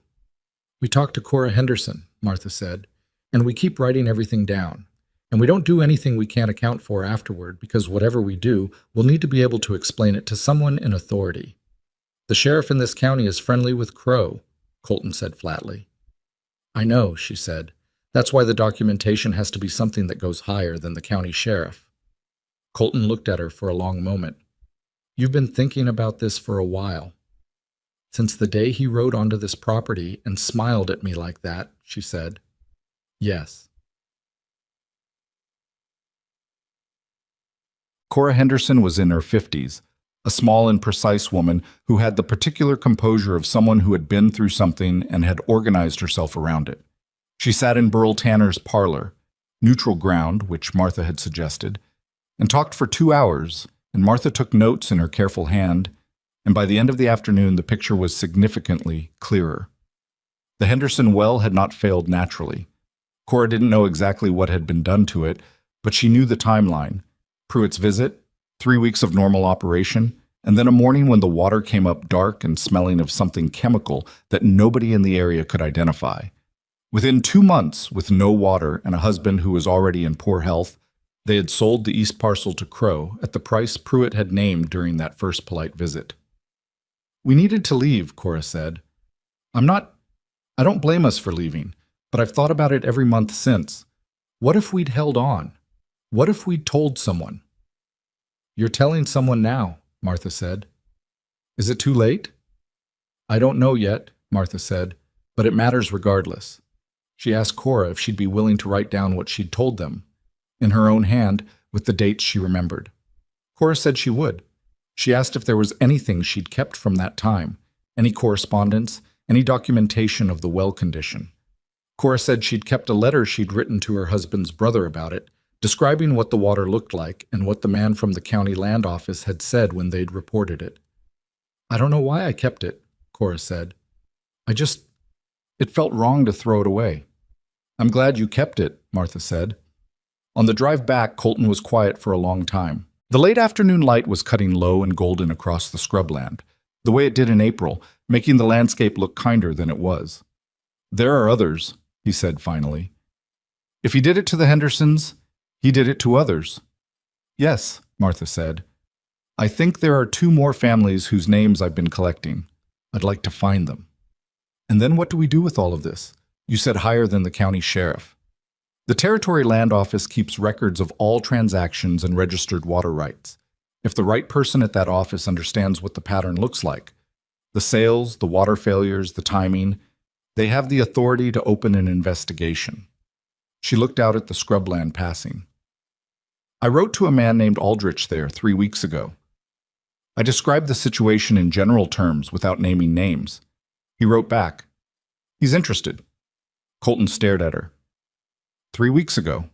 S1: "We talk to Cora Henderson," Martha said, "and we keep writing everything down. And we don't do anything we can't account for afterward because whatever we do, we'll need to be able to explain it to someone in authority. The sheriff in this county is friendly with Crow," Colton said flatly. "I know," she said. "That's why the documentation has to be something that goes higher than the county sheriff." Colton looked at her for a long moment. "You've been thinking about this for a while." "Since the day he rode onto this property and smiled at me like that," she said. "Yes." Cora Henderson was in her 50s, a small and precise woman who had the particular composure of someone who had been through something and had organized herself around it. She sat in Burl Tanner's parlor, neutral ground, which Martha had suggested, and talked for 2 hours, and Martha took notes in her careful hand, and by the end of the afternoon the picture was significantly clearer. The Henderson well had not failed naturally. Cora didn't know exactly what had been done to it, but she knew the timeline. Pruitt's visit, 3 weeks of normal operation, and then a morning when the water came up dark and smelling of something chemical that nobody in the area could identify. Within 2 months, with no water and a husband who was already in poor health, they had sold the east parcel to Crow at the price Pruitt had named during that first polite visit. "We needed to leave," Cora said. I don't blame us for leaving, but I've thought about it every month since. What if we'd held on? What if we'd told someone? You're telling someone now, Martha said. Is it too late? I don't know yet, Martha said, but it matters regardless. She asked Cora if she'd be willing to write down what she'd told them, in her own hand, with the dates she remembered. Cora said she would. She asked if there was anything she'd kept from that time, any correspondence, any documentation of the well condition. Cora said she'd kept a letter she'd written to her husband's brother about it, describing what the water looked like and what the man from the county land office had said when they'd reported it. I don't know why I kept it, Cora said. It felt wrong to throw it away. I'm glad you kept it, Martha said. On the drive back, Colton was quiet for a long time. The late afternoon light was cutting low and golden across the scrubland, the way it did in April, making the landscape look kinder than it was. There are others, he said finally. If he did it to the Hendersons, he did it to others. Yes, Martha said. I think there are 2 more families whose names I've been collecting. I'd like to find them. And then what do we do with all of this? You said higher than the county sheriff. The Territory Land Office keeps records of all transactions and registered water rights. If the right person at that office understands what the pattern looks like, the sales, the water failures, the timing, they have the authority to open an investigation. She looked out at the scrubland passing. I wrote to a man named Aldrich there 3 weeks ago. I described the situation in general terms without naming names. He wrote back. He's interested. Colton stared at her. 3 weeks ago.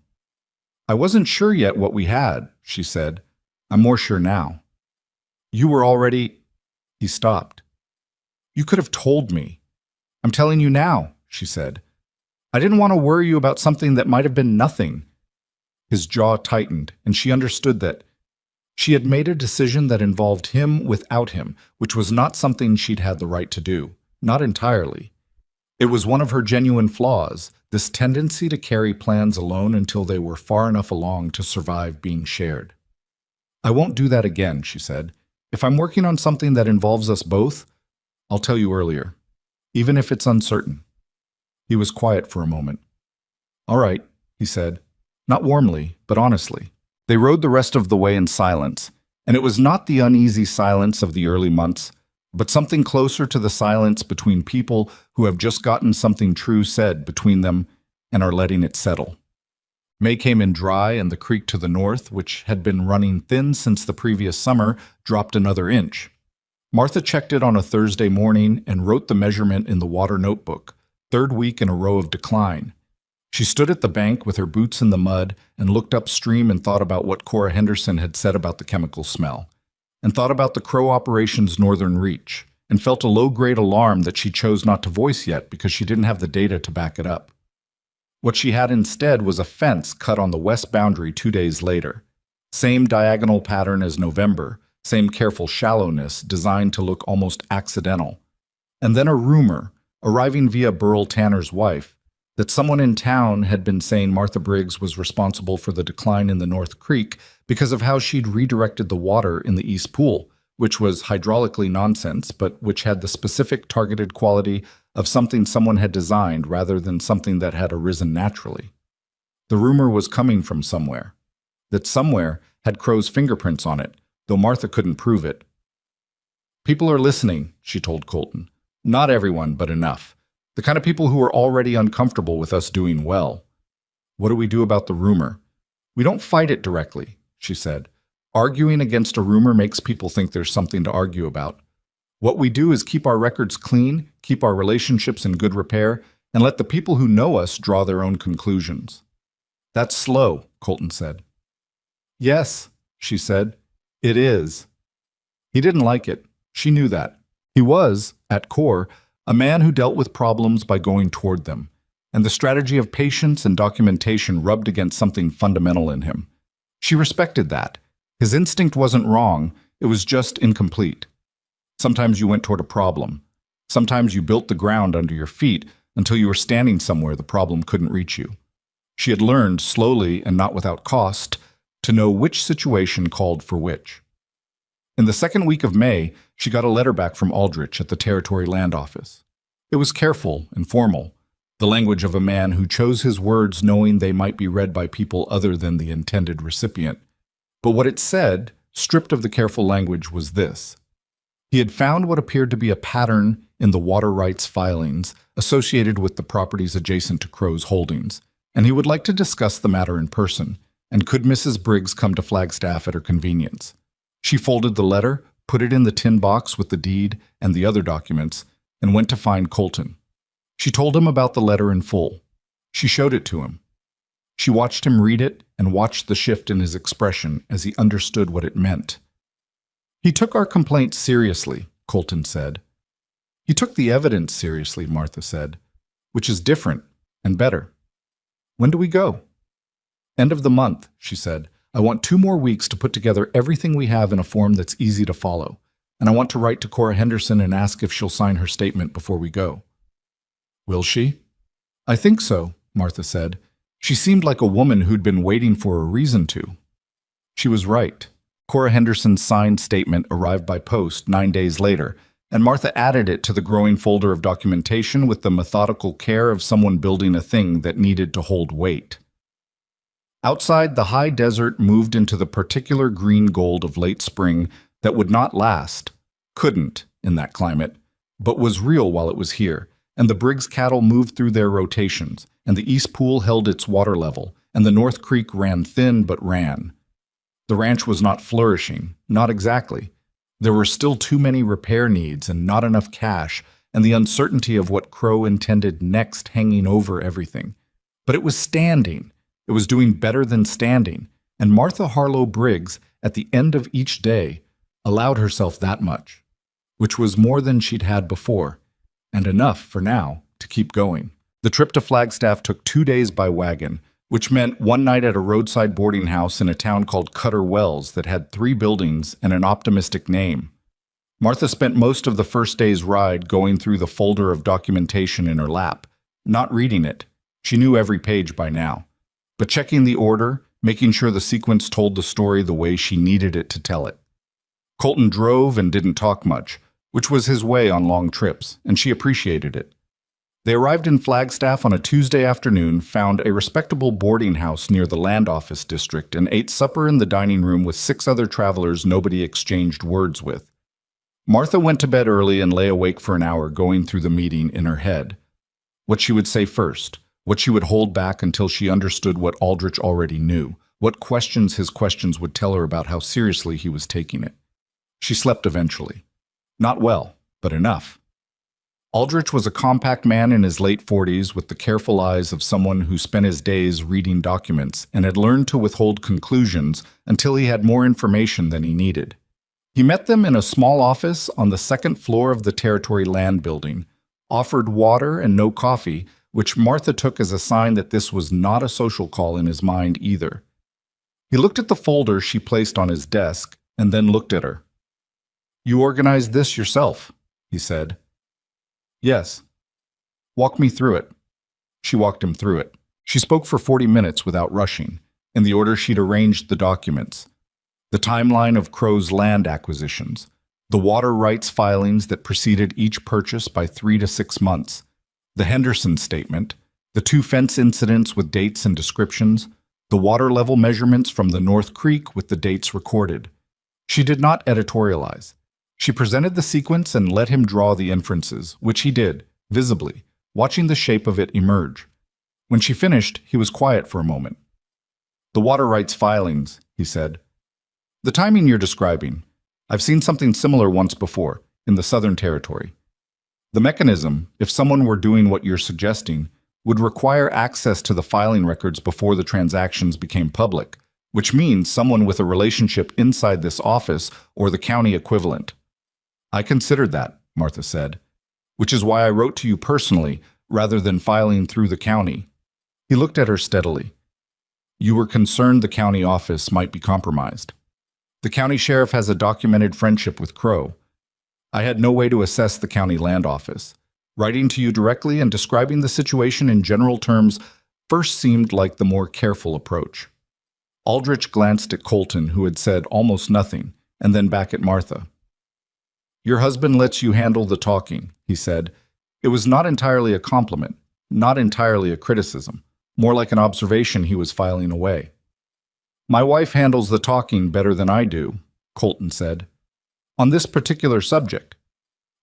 S1: I wasn't sure yet what we had, she said. I'm more sure now. You were already... He stopped. You could have told me. I'm telling you now, she said. I didn't want to worry you about something that might have been nothing. His jaw tightened, and she understood that she had made a decision that involved him without him, which was not something she'd had the right to do, not entirely. It was one of her genuine flaws, this tendency to carry plans alone until they were far enough along to survive being shared. I won't do that again, she said. If I'm working on something that involves us both, I'll tell you earlier, even if it's uncertain. He was quiet for a moment. All right, he said, not warmly, but honestly. They rode the rest of the way in silence, and it was not the uneasy silence of the early months, but something closer to the silence between people who have just gotten something true said between them and are letting it settle. May came in dry, and the creek to the north, which had been running thin since the previous summer, dropped another inch. Martha checked it on a Thursday morning and wrote the measurement in the water notebook, 3rd week in a row of decline. She stood at the bank with her boots in the mud and looked upstream and thought about what Cora Henderson had said about the chemical smell, and thought about the Crow operation's northern reach, and felt a low-grade alarm that she chose not to voice yet because she didn't have the data to back it up. What she had instead was a fence cut on the west boundary 2 days later. Same diagonal pattern as November, same careful shallowness designed to look almost accidental. And then a rumor, arriving via Burl Tanner's wife, that someone in town had been saying Martha Briggs was responsible for the decline in the North Creek because of how she'd redirected the water in the East Pool, which was hydraulically nonsense, but which had the specific targeted quality of something someone had designed rather than something that had arisen naturally. The rumor was coming from somewhere. That somewhere had Crow's fingerprints on it, though Martha couldn't prove it. People are listening, she told Colton. Not everyone, but enough. The kind of people who are already uncomfortable with us doing well. What do we do about the rumor? We don't fight it directly, she said. Arguing against a rumor makes people think there's something to argue about. What we do is keep our records clean, keep our relationships in good repair, and let the people who know us draw their own conclusions. That's slow, Colton said. Yes, she said. It is. He didn't like it. She knew that. He was, at core, a man who dealt with problems by going toward them, and the strategy of patience and documentation rubbed against something fundamental in him. She respected that. His instinct wasn't wrong, it was just incomplete. Sometimes you went toward a problem. Sometimes you built the ground under your feet until you were standing somewhere the problem couldn't reach you. She had learned, slowly and not without cost, to know which situation called for which. In the 2nd week of May, she got a letter back from Aldrich at the Territory Land Office. It was careful and formal, the language of a man who chose his words knowing they might be read by people other than the intended recipient. But what it said, stripped of the careful language, was this. He had found what appeared to be a pattern in the water rights filings associated with the properties adjacent to Crow's holdings, and he would like to discuss the matter in person, and could Mrs. Briggs come to Flagstaff at her convenience. She folded the letter, put it in the tin box with the deed and the other documents, and went to find Colton. She told him about the letter in full. She showed it to him. She watched him read it and watched the shift in his expression as he understood what it meant. He took our complaint seriously, Colton said. He took the evidence seriously, Martha said, which is different and better. When do we go? End of the month, she said. I want 2 more weeks to put together everything we have in a form that's easy to follow, and I want to write to Cora Henderson and ask if she'll sign her statement before we go. Will she? I think so, Martha said. She seemed like a woman who'd been waiting for a reason to. She was right. Cora Henderson's signed statement arrived by post 9 days later, and Martha added it to the growing folder of documentation with the methodical care of someone building a thing that needed to hold weight. Outside, the high desert moved into the particular green gold of late spring that would not last, couldn't in that climate, but was real while it was here, and the Briggs cattle moved through their rotations, and the East Pool held its water level, and the North Creek ran thin but ran. The ranch was not flourishing, not exactly. There were still too many repair needs and not enough cash, and the uncertainty of what Crow intended next hanging over everything. But it was standing. It was doing better than standing, and Martha Harlow Briggs, at the end of each day, allowed herself that much, which was more than she'd had before, and enough for now to keep going. The trip to Flagstaff took 2 days by wagon, which meant one night at a roadside boarding house in a town called Cutter Wells that had 3 buildings and an optimistic name. Martha spent most of the first day's ride going through the folder of documentation in her lap, not reading it. She knew every page by now, but checking the order, making sure the sequence told the story the way she needed it to tell it. Colton drove and didn't talk much, which was his way on long trips, and she appreciated it. They arrived in Flagstaff on a Tuesday afternoon, found a respectable boarding house near the land office district, and ate supper in the dining room with 6 other travelers nobody exchanged words with. Martha went to bed early and lay awake for an hour going through the meeting in her head. What she would say first, what she would hold back until she understood what Aldrich already knew, what questions his questions would tell her about how seriously he was taking it. She slept eventually. Not well, but enough. Aldrich was a compact man in his late 40s with the careful eyes of someone who spent his days reading documents and had learned to withhold conclusions until he had more information than he needed. He met them in a small office on the 2nd floor of the Territory Land Building, offered water and no coffee, which Martha took as a sign that this was not a social call in his mind either. He looked at the folder she placed on his desk and then looked at her. "You organized this yourself," he said. "Yes." "Walk me through it." She walked him through it. She spoke for 40 minutes without rushing, in the order she'd arranged the documents. The timeline of Crow's land acquisitions, the water rights filings that preceded each purchase by 3 to 6 months, the Henderson statement, the 2 fence incidents with dates and descriptions, the water level measurements from the North Creek with the dates recorded. She did not editorialize. She presented the sequence and let him draw the inferences, which he did, visibly, watching the shape of it emerge. When she finished, he was quiet for a moment. "The water rights filings," he said. "The timing you're describing, I've seen something similar once before, in the Southern Territory. The mechanism, if someone were doing what you're suggesting, would require access to the filing records before the transactions became public, which means someone with a relationship inside this office or the county equivalent. I considered that," Martha said, "which is why I wrote to you personally rather than filing through the county." He looked at her steadily. "You were concerned the county office might be compromised. The county sheriff has a documented friendship with Crow. I had no way to assess the county land office. Writing to you directly and describing the situation in general terms first seemed like the more careful approach." Aldrich glanced at Colton, who had said almost nothing, and then back at Martha. "Your husband lets you handle the talking," he said. It was not entirely a compliment. not entirely a criticism, more like an observation he was filing away. My wife handles the talking better than I do, Colton said. On this particular subject.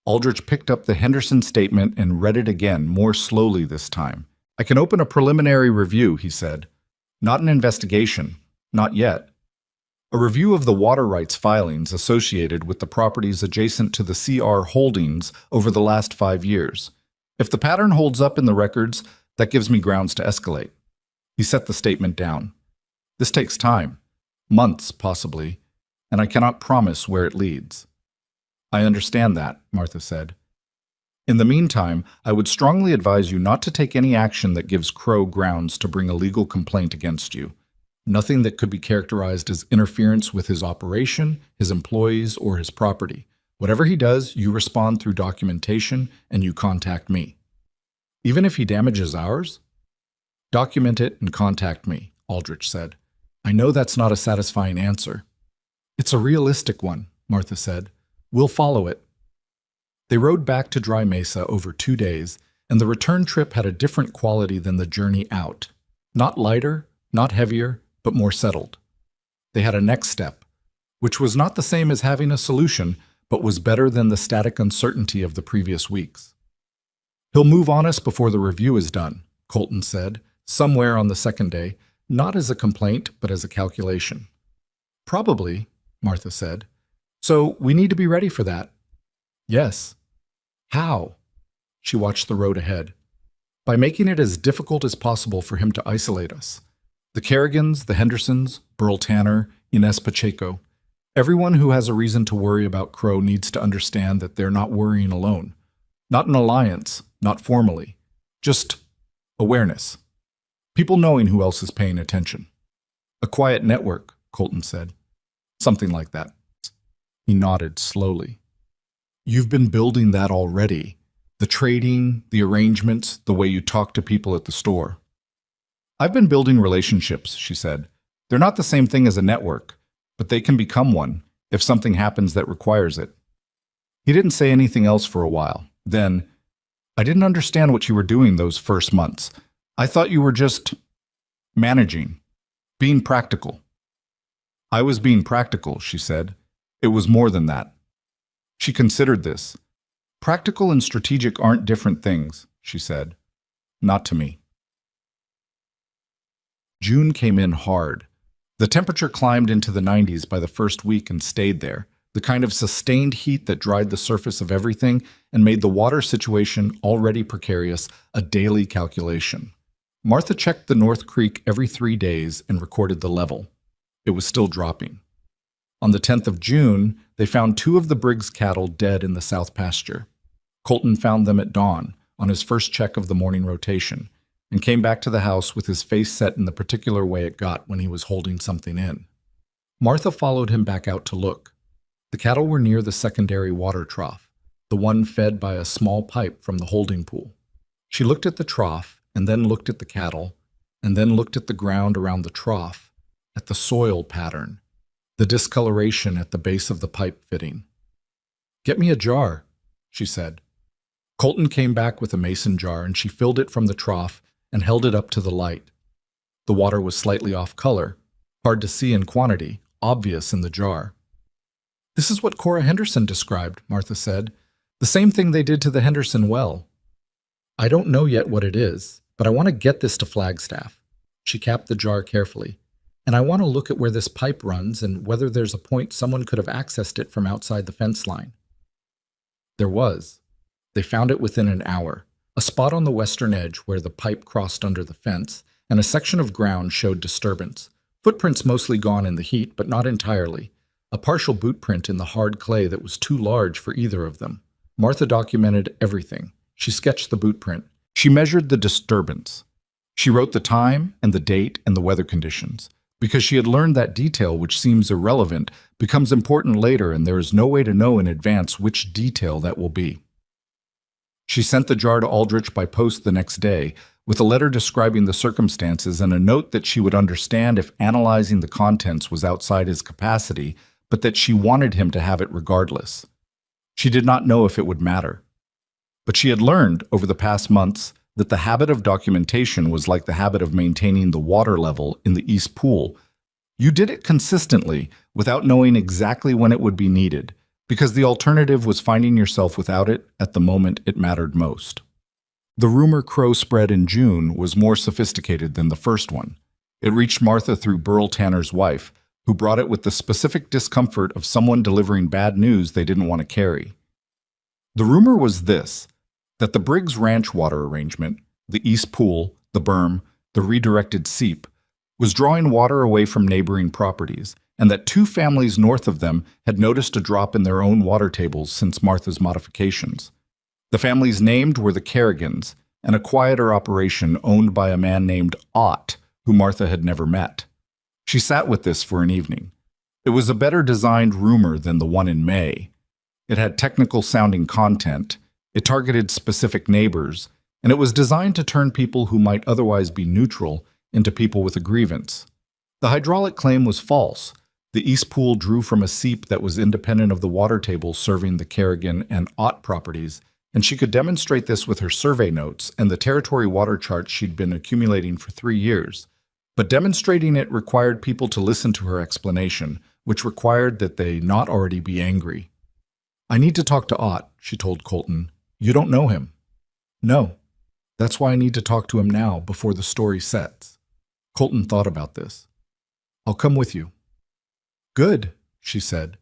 S1: Aldrich picked up the Henderson statement and read it again, more slowly this time. I can open a preliminary review, he said. Not an investigation. Not yet. A review of the water rights filings associated with the properties adjacent to the CR holdings over the last 5 years. If the pattern holds up in the records, that gives me grounds to escalate. He set the statement down. This takes time. Months, possibly. And I cannot promise where it leads. I understand that, Martha said. In the meantime, I would strongly advise you not to take any action that gives Crow grounds to bring a legal complaint against you. Nothing that could be characterized as interference with his operation, his employees, or his property. Whatever he does, you respond through documentation and you contact me. Even if he damages ours? Document it and contact me, Aldrich said. I know that's not a satisfying answer. It's a realistic one, Martha said. We'll follow it. They rode back to Dry Mesa over 2 days, and the return trip had a different quality than the journey out. Not lighter, not heavier, but more settled. They had a next step, which was not the same as having a solution, but was better than the static uncertainty of the previous weeks. He'll move on us before the review is done, Colton said, somewhere on the second day, not as a complaint, but as a calculation. Probably, Martha said. So we need to be ready for that. Yes. How? She watched the road ahead. By making it as difficult as possible for him to isolate us. The Kerrigans, the Hendersons, Burl Tanner, Inez Pacheco. Everyone who has a reason to worry about Crow needs to understand that they're not worrying alone. Not an alliance, not formally. Just awareness. People knowing who else is paying attention. A quiet network, Colton said. Something like that. He nodded slowly. You've been building that already. The trading, the arrangements, the way you talk to people at the store. I've been building relationships, she said. They're not the same thing as a network, but they can become one if something happens that requires it. He didn't say anything else for a while. Then, I didn't understand what you were doing those first months. I thought you were just managing, being practical. I was being practical, she said. It was more than that. She considered this. Practical and strategic aren't different things, she said. Not to me. June came in hard. The temperature climbed into the 90s by the first week and stayed there, the kind of sustained heat that dried the surface of everything and made the water situation, already precarious, a daily calculation. Martha checked the North Creek every 3 days and recorded the level. It was still dropping. On the 10th of June, they found 2 of the Briggs cattle dead in the south pasture. Colton found them at dawn, on his first check of the morning rotation, and came back to the house with his face set in the particular way it got when he was holding something in. Martha followed him back out to look. The cattle were near the secondary water trough, the one fed by a small pipe from the holding pool. She looked at the trough, and then looked at the cattle, and then looked at the ground around the trough, at the soil pattern, the discoloration at the base of the pipe fitting. Get me a jar, she said. Colton came back with a mason jar, and she filled it from the trough and held it up to the light. The water was slightly off color, hard to see in quantity, obvious in the jar. This is what Cora Henderson described, Martha said. The same thing they did to the Henderson well. I don't know yet what it is, but I want to get this to Flagstaff. She capped the jar carefully. And I want to look at where this pipe runs and whether there's a point someone could have accessed it from outside the fence line. There was. They found it within an hour. A spot on the western edge where the pipe crossed under the fence, and a section of ground showed disturbance. Footprints mostly gone in the heat, but not entirely. A partial boot print in the hard clay that was too large for either of them. Martha documented everything. She sketched the boot print. She measured the disturbance. She wrote the time and the date and the weather conditions. Because she had learned that detail, which seems irrelevant, becomes important later, and there is no way to know in advance which detail that will be. She sent the jar to Aldrich by post the next day, with a letter describing the circumstances and a note that she would understand if analyzing the contents was outside his capacity, but that she wanted him to have it regardless. She did not know if it would matter. But she had learned, over the past months, that the habit of documentation was like the habit of maintaining the water level in the East Pool. You did it consistently without knowing exactly when it would be needed, because the alternative was finding yourself without it at the moment it mattered most. The rumor Crow spread in June was more sophisticated than the first one. It reached Martha through Burl Tanner's wife, who brought it with the specific discomfort of someone delivering bad news they didn't want to carry. The rumor was this: that the Briggs Ranch water arrangement, the East Pool, the berm, the redirected seep, was drawing water away from neighboring properties, and that two families north of them had noticed a drop in their own water tables since Martha's modifications. The families named were the Kerrigans, and a quieter operation owned by a man named Ott, who Martha had never met. She sat with this for an evening. It was a better designed rumor than the one in May. It had technical-sounding content, it targeted specific neighbors, and it was designed to turn people who might otherwise be neutral into people with a grievance. The hydraulic claim was false. The East Pool drew from a seep that was independent of the water table serving the Kerrigan and Ott properties, and she could demonstrate this with her survey notes and the territory water charts she'd been accumulating for 3 years. But demonstrating it required people to listen to her explanation, which required that they not already be angry. "I need to talk to Ott," she told Colton. "You don't know him." "No. That's why I need to talk to him now, before the story sets." Colton thought about this. "I'll come with you." "Good," she said.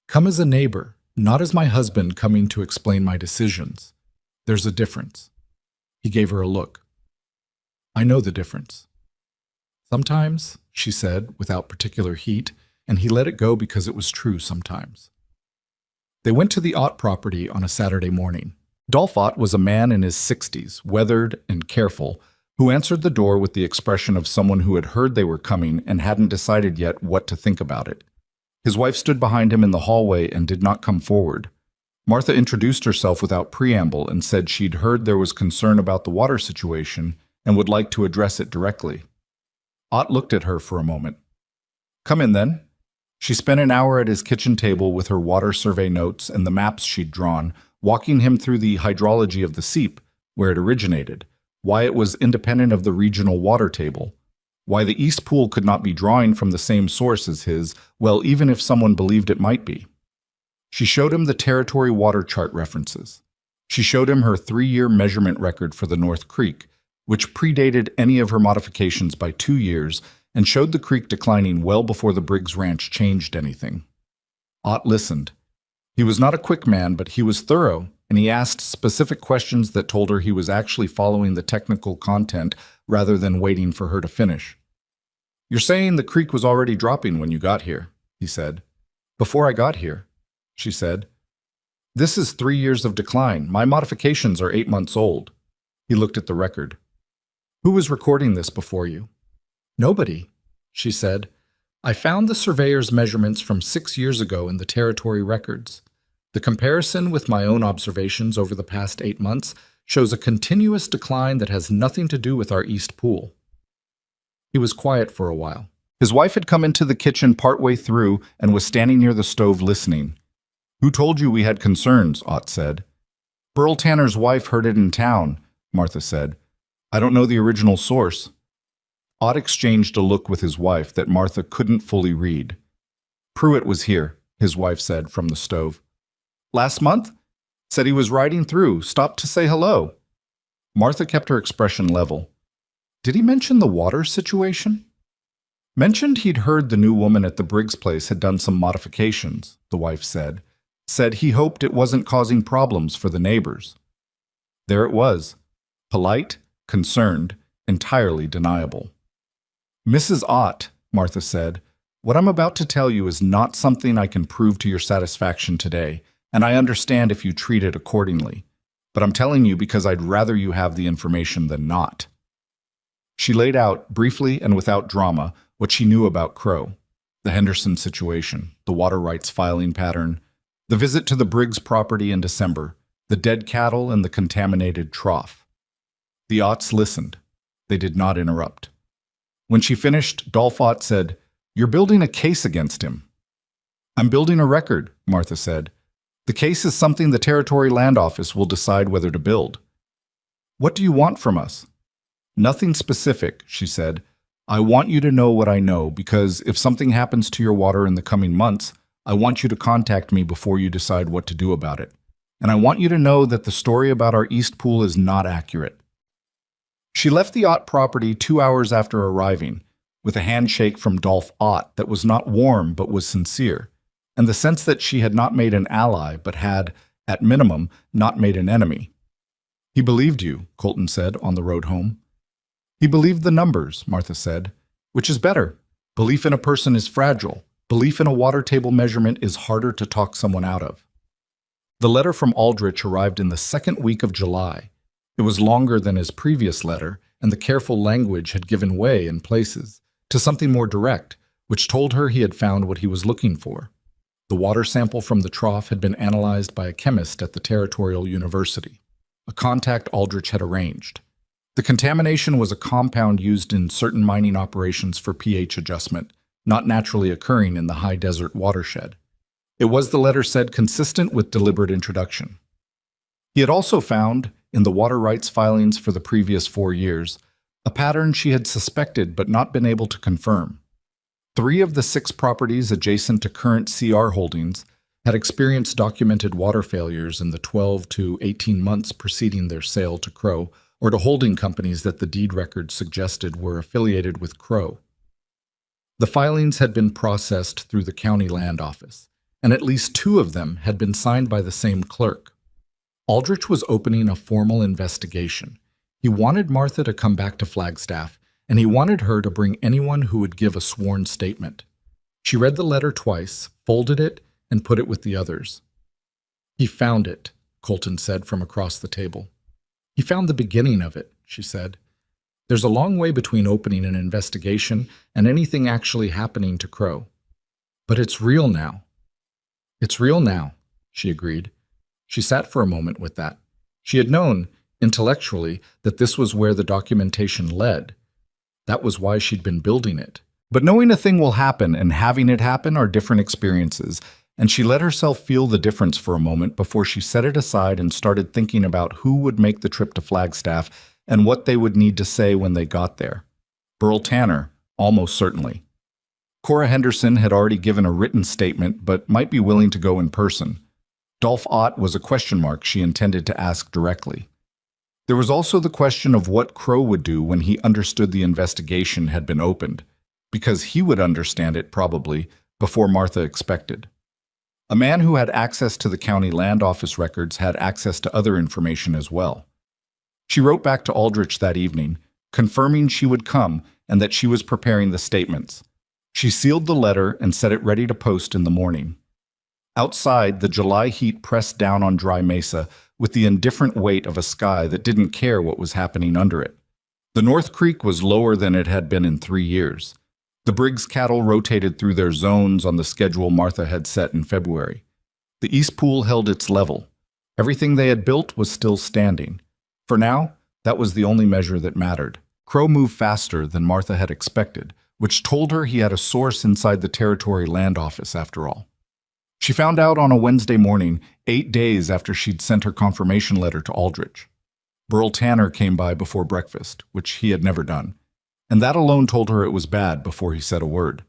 S1: "Come as a neighbor, not as my husband coming to explain my decisions. There's a difference." He gave her a look. "I know the difference." "Sometimes," she said, without particular heat, and he let it go because it was true sometimes. They went to the Ott property on a Saturday morning. Dolph Ott was a man in his 60s, weathered and careful, who answered the door with the expression of someone who had heard they were coming and hadn't decided yet what to think about it. His wife stood behind him in the hallway and did not come forward. Martha introduced herself without preamble and said she'd heard there was concern about the water situation and would like to address it directly. Ott looked at her for a moment. "Come in, then." She spent an hour at his kitchen table with her water survey notes and the maps she'd drawn, walking him through the hydrology of the seep, where it originated, why it was independent of the regional water table, why the East Pool could not be drawing from the same source as his, well, even if someone believed it might be. She showed him the territory water chart references. She showed him her 3-year measurement record for the North Creek, which predated any of her modifications by 2 years, and showed the creek declining well before the Briggs Ranch changed anything. Ott listened. He was not a quick man, but he was thorough, and he asked specific questions that told her he was actually following the technical content rather than waiting for her to finish. "You're saying the creek was already dropping when you got here," he said. "Before I got here," she said. "This is 3 years of decline. My modifications are 8 months old." He looked at the record. "Who was recording this before you?" "Nobody," she said. "I found the surveyor's measurements from 6 years ago in the territory records. The comparison with my own observations over the past 8 months shows a continuous decline that has nothing to do with our East Pool." He was quiet for a while. His wife had come into the kitchen partway through and was standing near the stove listening. "Who told you we had concerns?" Ott said. "Burl Tanner's wife heard it in town," Martha said. "I don't know the original source." Ott exchanged a look with his wife that Martha couldn't fully read. "Pruitt was here," his wife said from the stove. "Last month? Said he was riding through, stopped to say hello." Martha kept her expression level. "Did he mention the water situation?" "Mentioned he'd heard the new woman at the Briggs place had done some modifications," the wife said. "Said he hoped it wasn't causing problems for the neighbors." There it was. Polite, concerned, entirely deniable. "Mrs. Ott," Martha said, "what I'm about to tell you is not something I can prove to your satisfaction today, and I understand if you treat it accordingly. But I'm telling you because I'd rather you have the information than not." She laid out, briefly and without drama, what she knew about Crow, the Henderson situation, the water rights filing pattern, the visit to the Briggs property in December, the dead cattle and the contaminated trough. The Otts listened. They did not interrupt. When she finished, Dolph Ott said, "You're building a case against him." "I'm building a record," Martha said. "The case is something the Territory Land Office will decide whether to build." What do you want from us? Nothing specific, she said. I want you to know what I know because if something happens to your water in the coming months, I want you to contact me before you decide what to do about it. And I want you to know that the story about our East Pool is not accurate. She left the Ott property 2 hours after arriving, with a handshake from Dolph Ott that was not warm but was sincere, and the sense that she had not made an ally but had, at minimum, not made an enemy. He believed you, Colton said on the road home. He believed the numbers, Martha said, which is better. Belief in a person is fragile. Belief in a water table measurement is harder to talk someone out of. The letter from Aldrich arrived in the second week of July. It was longer than his previous letter, and the careful language had given way in places to something more direct, which told her he had found what he was looking for. The water sample from the trough had been analyzed by a chemist at the Territorial University, a contact Aldrich had arranged. The contamination was a compound used in certain mining operations for pH adjustment, not naturally occurring in the high desert watershed. It was, the letter said, consistent with deliberate introduction. He had also found, in the water rights filings for the previous 4 years, a pattern she had suspected but not been able to confirm. 3 of the 6 properties adjacent to current CR holdings had experienced documented water failures in the 12 to 18 months preceding their sale to Crow or to holding companies that the deed records suggested were affiliated with Crow. The filings had been processed through the county land office, and at least 2 of them had been signed by the same clerk. Aldrich was opening a formal investigation. He wanted Martha to come back to Flagstaff, and he wanted her to bring anyone who would give a sworn statement. She read the letter twice, folded it, and put it with the others. He found it, Colton said from across the table. He found the beginning of it, she said. There's a long way between opening an investigation and anything actually happening to Crow. But it's real now. It's real now, she agreed. She sat for a moment with that. She had known, intellectually, that this was where the documentation led. That was why she'd been building it. But knowing a thing will happen and having it happen are different experiences, and she let herself feel the difference for a moment before she set it aside and started thinking about who would make the trip to Flagstaff and what they would need to say when they got there. Burl Tanner, almost certainly. Cora Henderson had already given a written statement, but might be willing to go in person. Dolph Ott was a question mark she intended to ask directly. There was also the question of what Crow would do when he understood the investigation had been opened, because he would understand it, probably, before Martha expected. A man who had access to the county land office records had access to other information as well. She wrote back to Aldrich that evening, confirming she would come and that she was preparing the statements. She sealed the letter and set it ready to post in the morning. Outside, the July heat pressed down on Dry Mesa with the indifferent weight of a sky that didn't care what was happening under it. The North Creek was lower than it had been in 3 years. The Briggs cattle rotated through their zones on the schedule Martha had set in February. The East Pool held its level. Everything they had built was still standing. For now, that was the only measure that mattered. Crow moved faster than Martha had expected, which told her he had a source inside the Territory Land Office after all. She found out on a Wednesday morning, 8 days after she'd sent her confirmation letter to Aldrich. Burl Tanner came by before breakfast, which he had never done, and that alone told her it was bad before he said a word.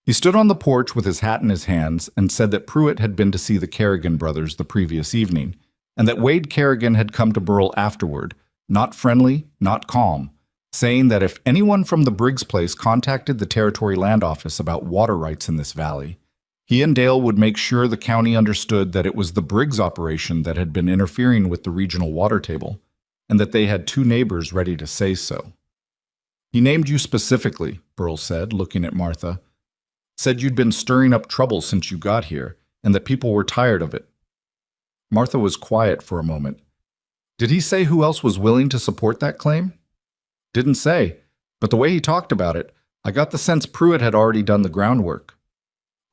S1: He stood on the porch with his hat in his hands and said that Pruitt had been to see the Kerrigan brothers the previous evening, and that Wade Kerrigan had come to Burl afterward, not friendly, not calm, saying that if anyone from the Briggs place contacted the Territory Land Office about water rights in this valley, he and Dale would make sure the county understood that it was the Briggs operation that had been interfering with the regional water table, and that they had 2 neighbors ready to say so. He named you specifically, Burl said, looking at Martha. Said you'd been stirring up trouble since you got here, and that people were tired of it. Martha was quiet for a moment. Did he say who else was willing to support that claim? Didn't say, but the way he talked about it, I got the sense Pruitt had already done the groundwork.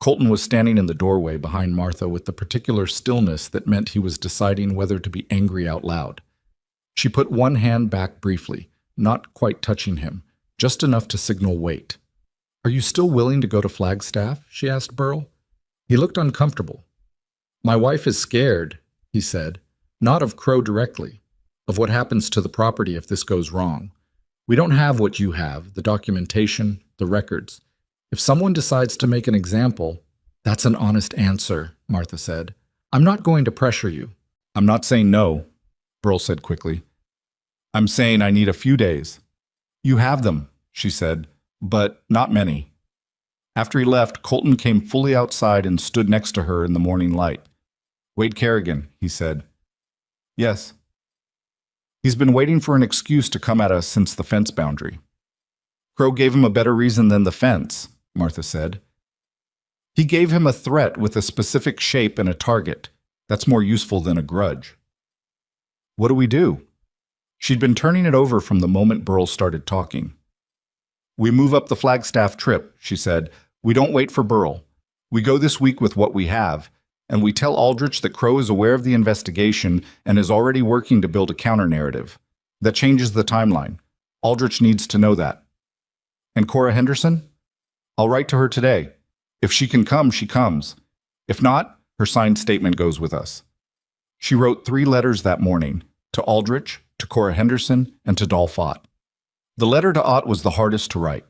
S1: Colton was standing in the doorway behind Martha with the particular stillness that meant he was deciding whether to be angry out loud. She put one hand back briefly, not quite touching him, just enough to signal wait. Are you still willing to go to Flagstaff? She asked Burl. He looked uncomfortable. My wife is scared, he said, not of Crow directly. of what happens to the property if this goes wrong. We don't have what you have, the documentation, the records. If someone decides to make an example, that's an honest answer, Martha said. I'm not going to pressure you. I'm not saying no, Burl said quickly. I'm saying I need a few days. You have them, she said, but not many. After he left, Colton came fully outside and stood next to her in the morning light. Wade Kerrigan, he said. Yes. He's been waiting for an excuse to come at us since the fence boundary. Crow gave him a better reason than the fence, Martha said. He gave him a threat with a specific shape and a target. That's more useful than a grudge. What do we do? She'd been turning it over from the moment Burl started talking. We move up the Flagstaff trip, she said. We don't wait for Burl. We go this week with what we have, and we tell Aldrich that Crow is aware of the investigation and is already working to build a counter-narrative. That changes the timeline. Aldrich needs to know that. And Cora Henderson? I'll write to her today. If she can come, she comes. If not, her signed statement goes with us. She wrote 3 letters that morning, to Aldrich, to Cora Henderson, and to Dolph Ott. The letter to Ott was the hardest to write,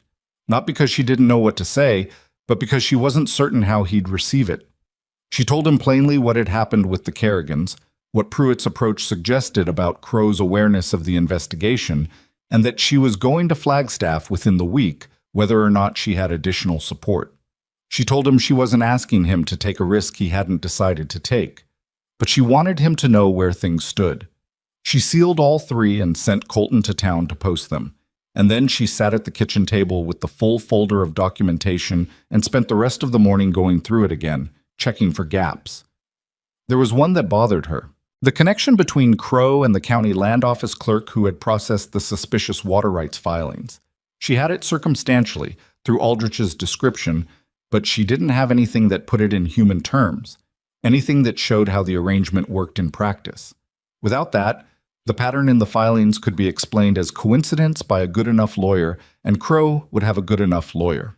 S1: not because she didn't know what to say, but because she wasn't certain how he'd receive it. She told him plainly what had happened with the Kerrigans, what Pruitt's approach suggested about Crow's awareness of the investigation, and that she was going to Flagstaff within the week, whether or not she had additional support. She told him she wasn't asking him to take a risk he hadn't decided to take, but she wanted him to know where things stood. She sealed all 3 and sent Colton to town to post them, and then she sat at the kitchen table with the full folder of documentation and spent the rest of the morning going through it again, checking for gaps. There was one that bothered her. The connection between Crow and the county land office clerk who had processed the suspicious water rights filings. She had it circumstantially, through Aldrich's description, but she didn't have anything that put it in human terms, anything that showed how the arrangement worked in practice. Without that, the pattern in the filings could be explained as coincidence by a good enough lawyer, and Crow would have a good enough lawyer.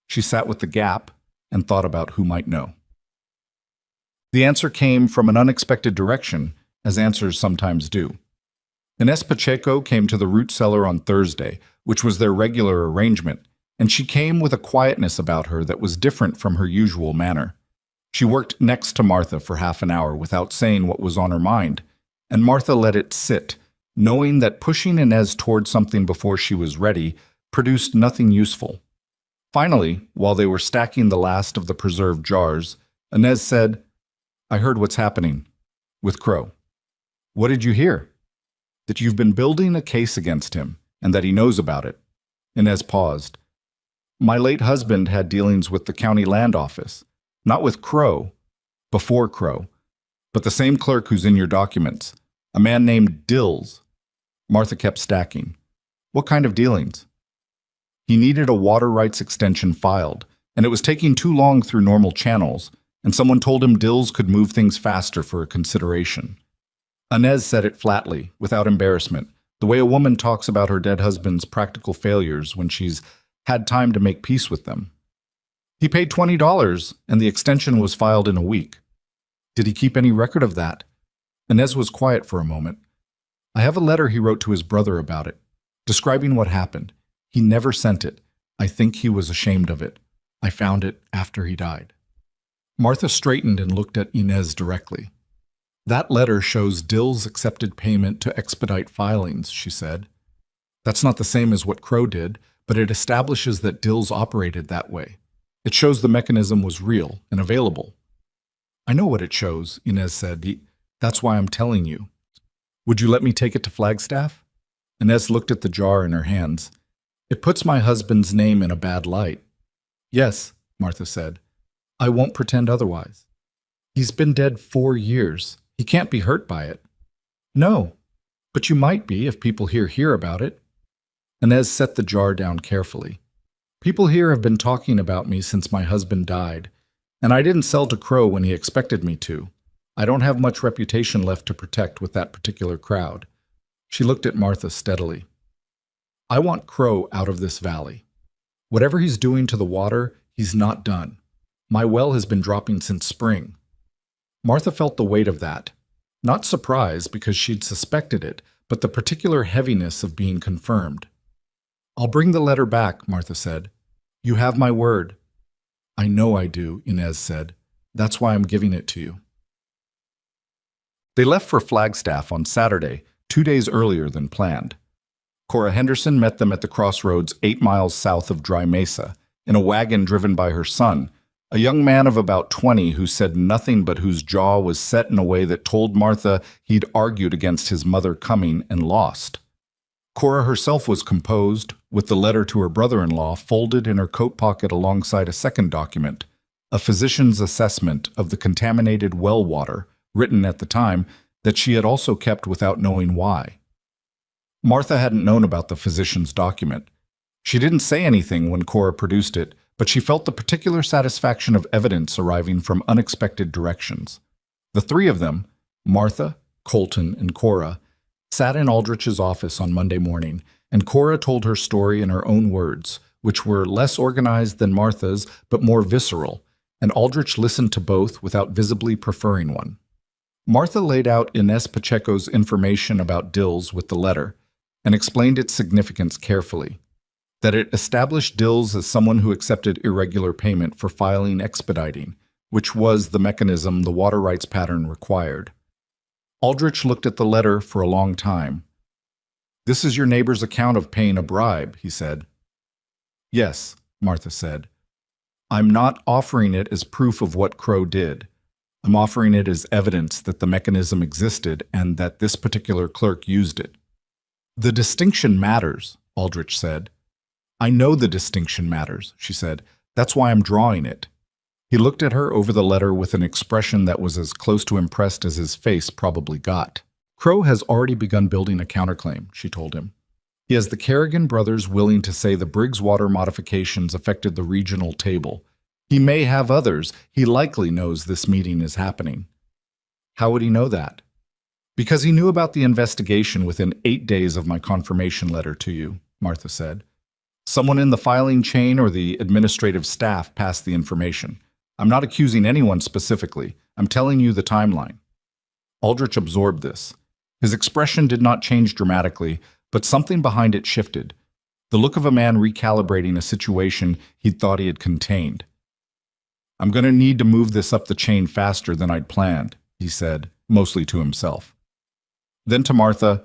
S1: She sat with the gap and thought about who might know. The answer came from an unexpected direction, as answers sometimes do. Inez Pacheco came to the root cellar on Thursday, which was their regular arrangement, and she came with a quietness about her that was different from her usual manner. She worked next to Martha for half an hour without saying what was on her mind, and Martha let it sit, knowing that pushing Inez toward something before she was ready produced nothing useful. Finally, while they were stacking the last of the preserved jars, Inez said, I heard what's happening with Crow. What did you hear? That you've been building a case against him, and that he knows about it. Inez paused. My late husband had dealings with the county land office, not with Crow, before Crow, but the same clerk who's in your documents, a man named Dills. Martha kept stacking. What kind of dealings? He needed a water rights extension filed, and it was taking too long through normal channels, and someone told him Dills could move things faster for a consideration. Inez said it flatly, without embarrassment, the way a woman talks about her dead husband's practical failures when she's had time to make peace with them. He paid $20, and the extension was filed in a week. Did he keep any record of that? Inez was quiet for a moment. I have a letter he wrote to his brother about it, describing what happened. He never sent it. I think he was ashamed of it. I found it after he died. Martha straightened and looked at Inez directly. That letter shows Dills accepted payment to expedite filings, she said. That's not the same as what Crow did, but it establishes that Dills operated that way. It shows the mechanism was real and available. I know what it shows, Inez said. That's why I'm telling you. Would you let me take it to Flagstaff? Inez looked at the jar in her hands. It puts my husband's name in a bad light. Yes, Martha said. I won't pretend otherwise. He's been dead 4 years. He can't be hurt by it. No, but you might be if people hear about it. Inez set the jar down carefully. People here have been talking about me since my husband died, and I didn't sell to Crow when he expected me to. I don't have much reputation left to protect with that particular crowd. She looked at Martha steadily. I want Crow out of this valley. Whatever he's doing to the water, he's not done. My well has been dropping since spring. Martha felt the weight of that. Not surprise because she'd suspected it, but the particular heaviness of being confirmed. "I'll bring the letter back," Martha said. "You have my word." "I know I do," Inez said. "That's why I'm giving it to you." They left for Flagstaff on Saturday, 2 days earlier than planned. Cora Henderson met them at the crossroads 8 miles south of Dry Mesa, in a wagon driven by her son, a young man of about 20 who said nothing but whose jaw was set in a way that told Martha he'd argued against his mother coming and lost. Cora herself was composed, with the letter to her brother-in-law folded in her coat pocket alongside a second document, a physician's assessment of the contaminated well water, written at the time, that she had also kept without knowing why. Martha hadn't known about the physician's document. She didn't say anything when Cora produced it, but she felt the particular satisfaction of evidence arriving from unexpected directions. The three of them, Martha, Colton, and Cora, sat in Aldrich's office on Monday morning, and Cora told her story in her own words, which were less organized than Martha's but more visceral, and Aldrich listened to both without visibly preferring one. Martha laid out Inez Pacheco's information about Dills with the letter, and explained its significance carefully. That it established Dills as someone who accepted irregular payment for filing expediting, which was the mechanism the water rights pattern required. Aldrich looked at the letter for a long time. "This is your neighbor's account of paying a bribe," he said. "Yes," Martha said. "I'm not offering it as proof of what Crow did. I'm offering it as evidence that the mechanism existed and that this particular clerk used it." "The distinction matters," Aldrich said. "I know the distinction matters," she said. "That's why I'm drawing it." He looked at her over the letter with an expression that was as close to impressed as his face probably got. "Crow has already begun building a counterclaim," she told him. "He has the Kerrigan brothers willing to say the Briggs water modifications affected the regional table. He may have others. He likely knows this meeting is happening." "How would he know that?" "Because he knew about the investigation within 8 days of my confirmation letter to you," Martha said. "Someone in the filing chain or the administrative staff passed the information. I'm not accusing anyone specifically. I'm telling you the timeline." Aldrich absorbed this. His expression did not change dramatically, but something behind it shifted. The look of a man recalibrating a situation he'd thought he had contained. "I'm going to need to move this up the chain faster than I'd planned," he said, mostly to himself. Then to Martha,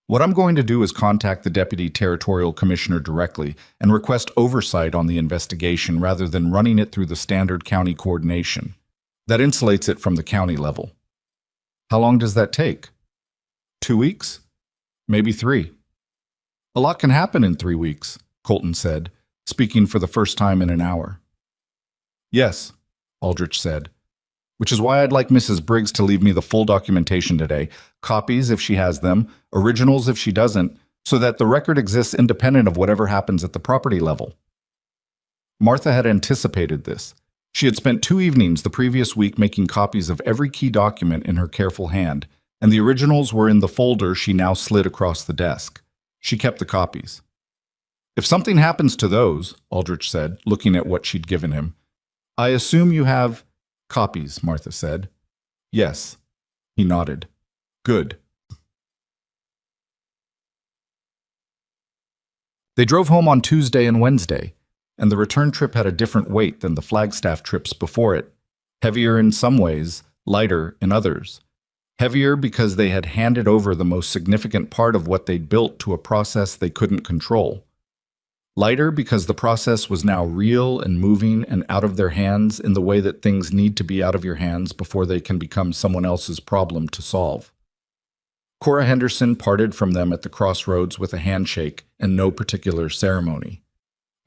S1: "What I'm going to do is contact the Deputy Territorial Commissioner directly and request oversight on the investigation rather than running it through the standard county coordination. That insulates it from the county level." "How long does that take?" 2 weeks? Maybe 3. "A lot can happen in 3 weeks," Colton said, speaking for the first time in an hour. "Yes," Aldrich said, "which is why I'd like Mrs. Briggs to leave me the full documentation today, copies if she has them, originals if she doesn't, so that the record exists independent of whatever happens at the property level." Martha had anticipated this. She had spent 2 evenings the previous week making copies of every key document in her careful hand, and the originals were in the folder she now slid across the desk. She kept the copies. "If something happens to those," Aldrich said, looking at what she'd given him, "I assume you have—" "Copies," Martha said. "Yes." He nodded. "Good." They drove home on Tuesday and Wednesday, and the return trip had a different weight than the Flagstaff trips before it. Heavier in some ways, lighter in others. Heavier because they had handed over the most significant part of what they'd built to a process they couldn't control. Lighter because the process was now real and moving and out of their hands in the way that things need to be out of your hands before they can become someone else's problem to solve. Cora Henderson parted from them at the crossroads with a handshake and no particular ceremony.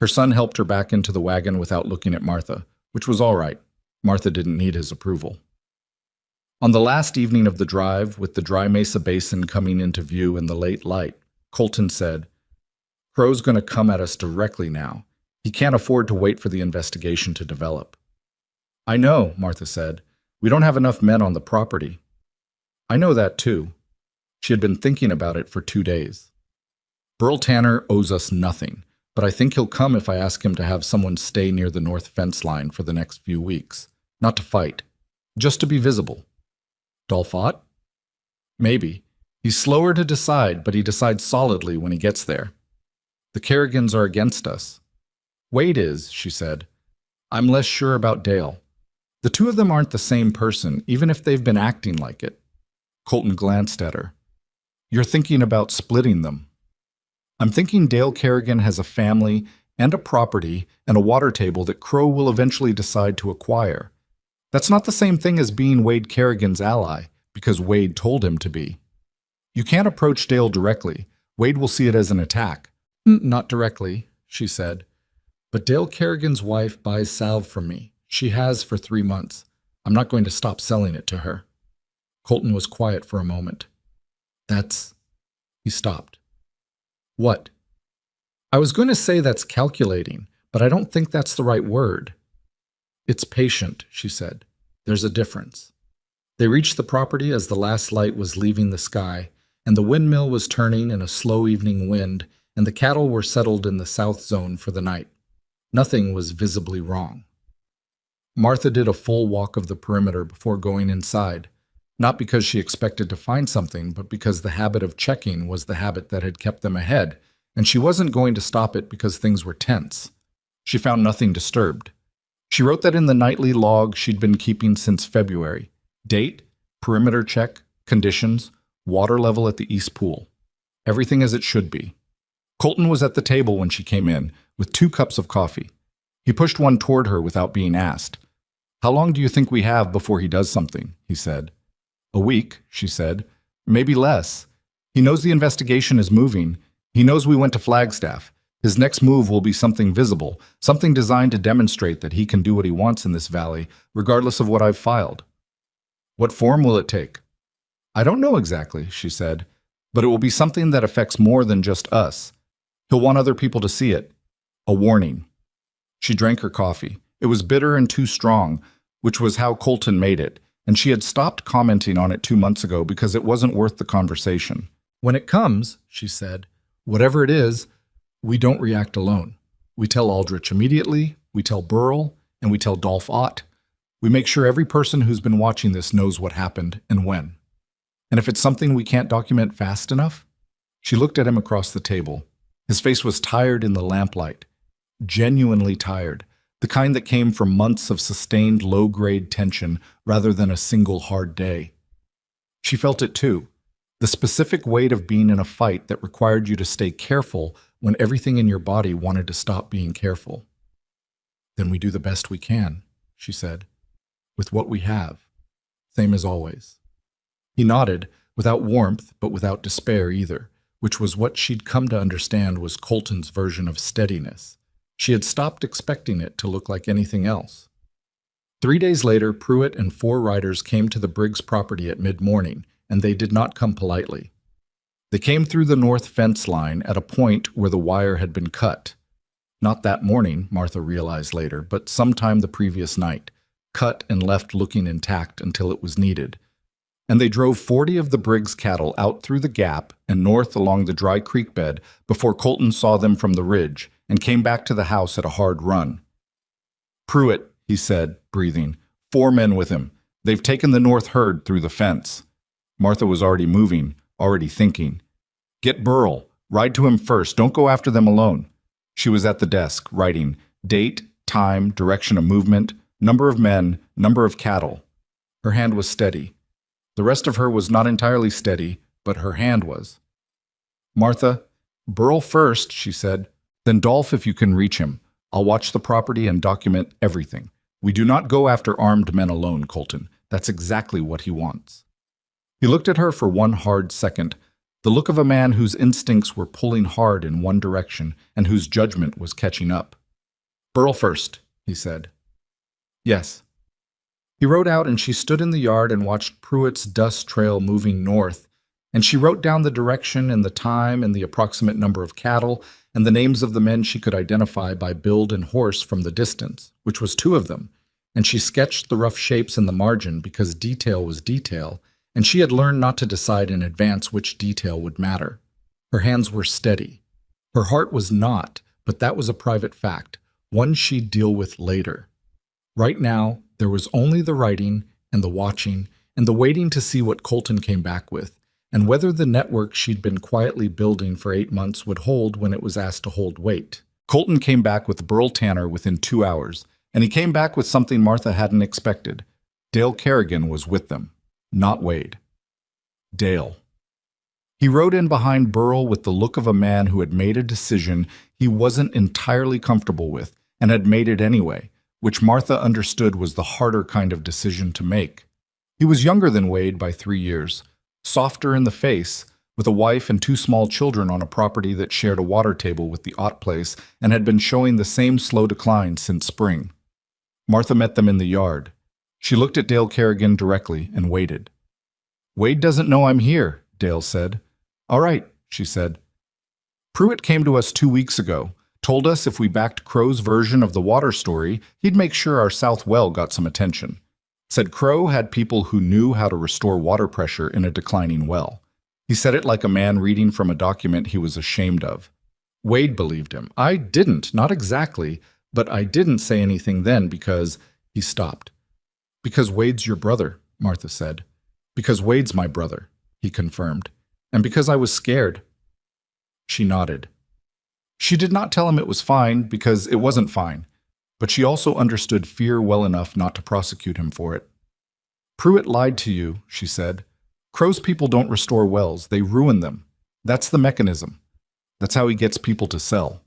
S1: Her son helped her back into the wagon without looking at Martha, which was all right. Martha didn't need his approval. On the last evening of the drive, with the Dry Mesa Basin coming into view in the late light, Colton said, "Crow's going to come at us directly now. He can't afford to wait for the investigation to develop." "I know," Martha said. "We don't have enough men on the property." "I know that too." She had been thinking about it for 2 days. "Burl Tanner owes us nothing, but I think he'll come if I ask him to have someone stay near the north fence line for the next few weeks. Not to fight, just to be visible." "Dolphat?" Maybe. He's slower to decide, but he decides solidly when he gets there. The Kerrigans are against us. Wade is, she said. I'm less sure about Dale. The two of them aren't the same person, even if they've been acting like it. Colton glanced at her. You're thinking about splitting them. I'm thinking Dale Kerrigan has a family and a property and a water table that Crow will eventually decide to acquire. That's not the same thing as being Wade Kerrigan's ally, because Wade told him to be. You can't approach Dale directly. Wade will see it as an attack. Not directly, she said. But Dale Kerrigan's wife buys salve from me. She has for 3 months. I'm not going to stop selling it to her. Colton was quiet for a moment. He stopped. What? I was going to say that's calculating, but I don't think that's the right word. It's patient, she said. There's a difference. They reached the property as the last light was leaving the sky, and the windmill was turning in a slow evening wind, and the cattle were settled in the south zone for the night. Nothing was visibly wrong. Martha did a full walk of the perimeter before going inside, not because she expected to find something, but because the habit of checking was the habit that had kept them ahead, and she wasn't going to stop it because things were tense. She found nothing disturbed. She wrote that in the nightly log she'd been keeping since February. Date, perimeter check, conditions, water level at the east pool. Everything as it should be. Colton was at the table when she came in, with 2 cups of coffee. He pushed one toward her without being asked. How long do you think we have before he does something? He said. A week, she said. Maybe less. He knows the investigation is moving. He knows we went to Flagstaff. His next move will be something visible, something designed to demonstrate that he can do what he wants in this valley, regardless of what I've filed. What form will it take? I don't know exactly, she said, but it will be something that affects more than just us. He'll want other people to see it. A warning. She drank her coffee. It was bitter and too strong, which was how Colton made it, and she had stopped commenting on it 2 months ago because it wasn't worth the conversation. When it comes, she said, whatever it is, we don't react alone. We tell Aldrich immediately, we tell Burl, and we tell Dolph Ott. We make sure every person who's been watching this knows what happened and when. And if it's something we can't document fast enough? She looked at him across the table. His face was tired in the lamplight. Genuinely tired. The kind that came from months of sustained low-grade tension rather than a single hard day. She felt it too. The specific weight of being in a fight that required you to stay careful when everything in your body wanted to stop being careful. Then we do the best we can, she said, with what we have, same as always. He nodded, without warmth but without despair either, which was what she'd come to understand was Colton's version of steadiness. She had stopped expecting it to look like anything else. 3 days later, Pruitt and 4 riders came to the Briggs property at mid-morning, and they did not come politely. They came through the north fence line at a point where the wire had been cut. Not that morning, Martha realized later, but sometime the previous night, cut and left looking intact until it was needed. And they drove 40 of the Briggs cattle out through the gap and north along the dry creek bed before Colton saw them from the ridge and came back to the house at a hard run. Pruitt, he said, breathing, 4 men with him. They've taken the north herd through the fence. Martha was already moving, already thinking. Get Burl. Ride to him first. Don't go after them alone. She was at the desk, writing date, time, direction of movement, number of men, number of cattle. Her hand was steady. The rest of her was not entirely steady, but her hand was. Martha, Burl first, she said. Then Dolph if you can reach him. I'll watch the property and document everything. We do not go after armed men alone, Colton. That's exactly what he wants. He looked at her for one hard second, the look of a man whose instincts were pulling hard in one direction and whose judgment was catching up. Burl first, he said. Yes. He rode out and she stood in the yard and watched Pruitt's dust trail moving north, and she wrote down the direction and the time and the approximate number of cattle and the names of the men she could identify by build and horse from the distance, which was 2 of them, and she sketched the rough shapes in the margin because detail was detail, and she had learned not to decide in advance which detail would matter. Her hands were steady. Her heart was not, but that was a private fact, one she'd deal with later. Right now, there was only the writing and the watching and the waiting to see what Colton came back with, and whether the network she'd been quietly building for 8 months would hold when it was asked to hold weight. Colton came back with Burl Tanner within 2 hours, and he came back with something Martha hadn't expected. Dale Kerrigan was with them, not Wade. Dale. He rode in behind Burl with the look of a man who had made a decision he wasn't entirely comfortable with and had made it anyway, which Martha understood was the harder kind of decision to make. He was younger than Wade by 3 years, softer in the face, with a wife and 2 small children on a property that shared a water table with the Ott place and had been showing the same slow decline since spring. Martha met them in the yard. She looked at Dale Kerrigan directly and waited. "Wade doesn't know I'm here," Dale said. "All right," she said. "Pruitt came to us 2 weeks ago, told us if we backed Crow's version of the water story, he'd make sure our south well got some attention. Said Crow had people who knew how to restore water pressure in a declining well. He said it like a man reading from a document he was ashamed of. Wade believed him. I didn't, not exactly, but I didn't say anything then because..." He stopped. "Because Wade's your brother," Martha said. "Because Wade's my brother," he confirmed. "And because I was scared." She nodded. She did not tell him it was fine because it wasn't fine, but she also understood fear well enough not to prosecute him for it. "Pruitt lied to you," she said. "Crow's people don't restore wells, they ruin them. That's the mechanism. That's how he gets people to sell.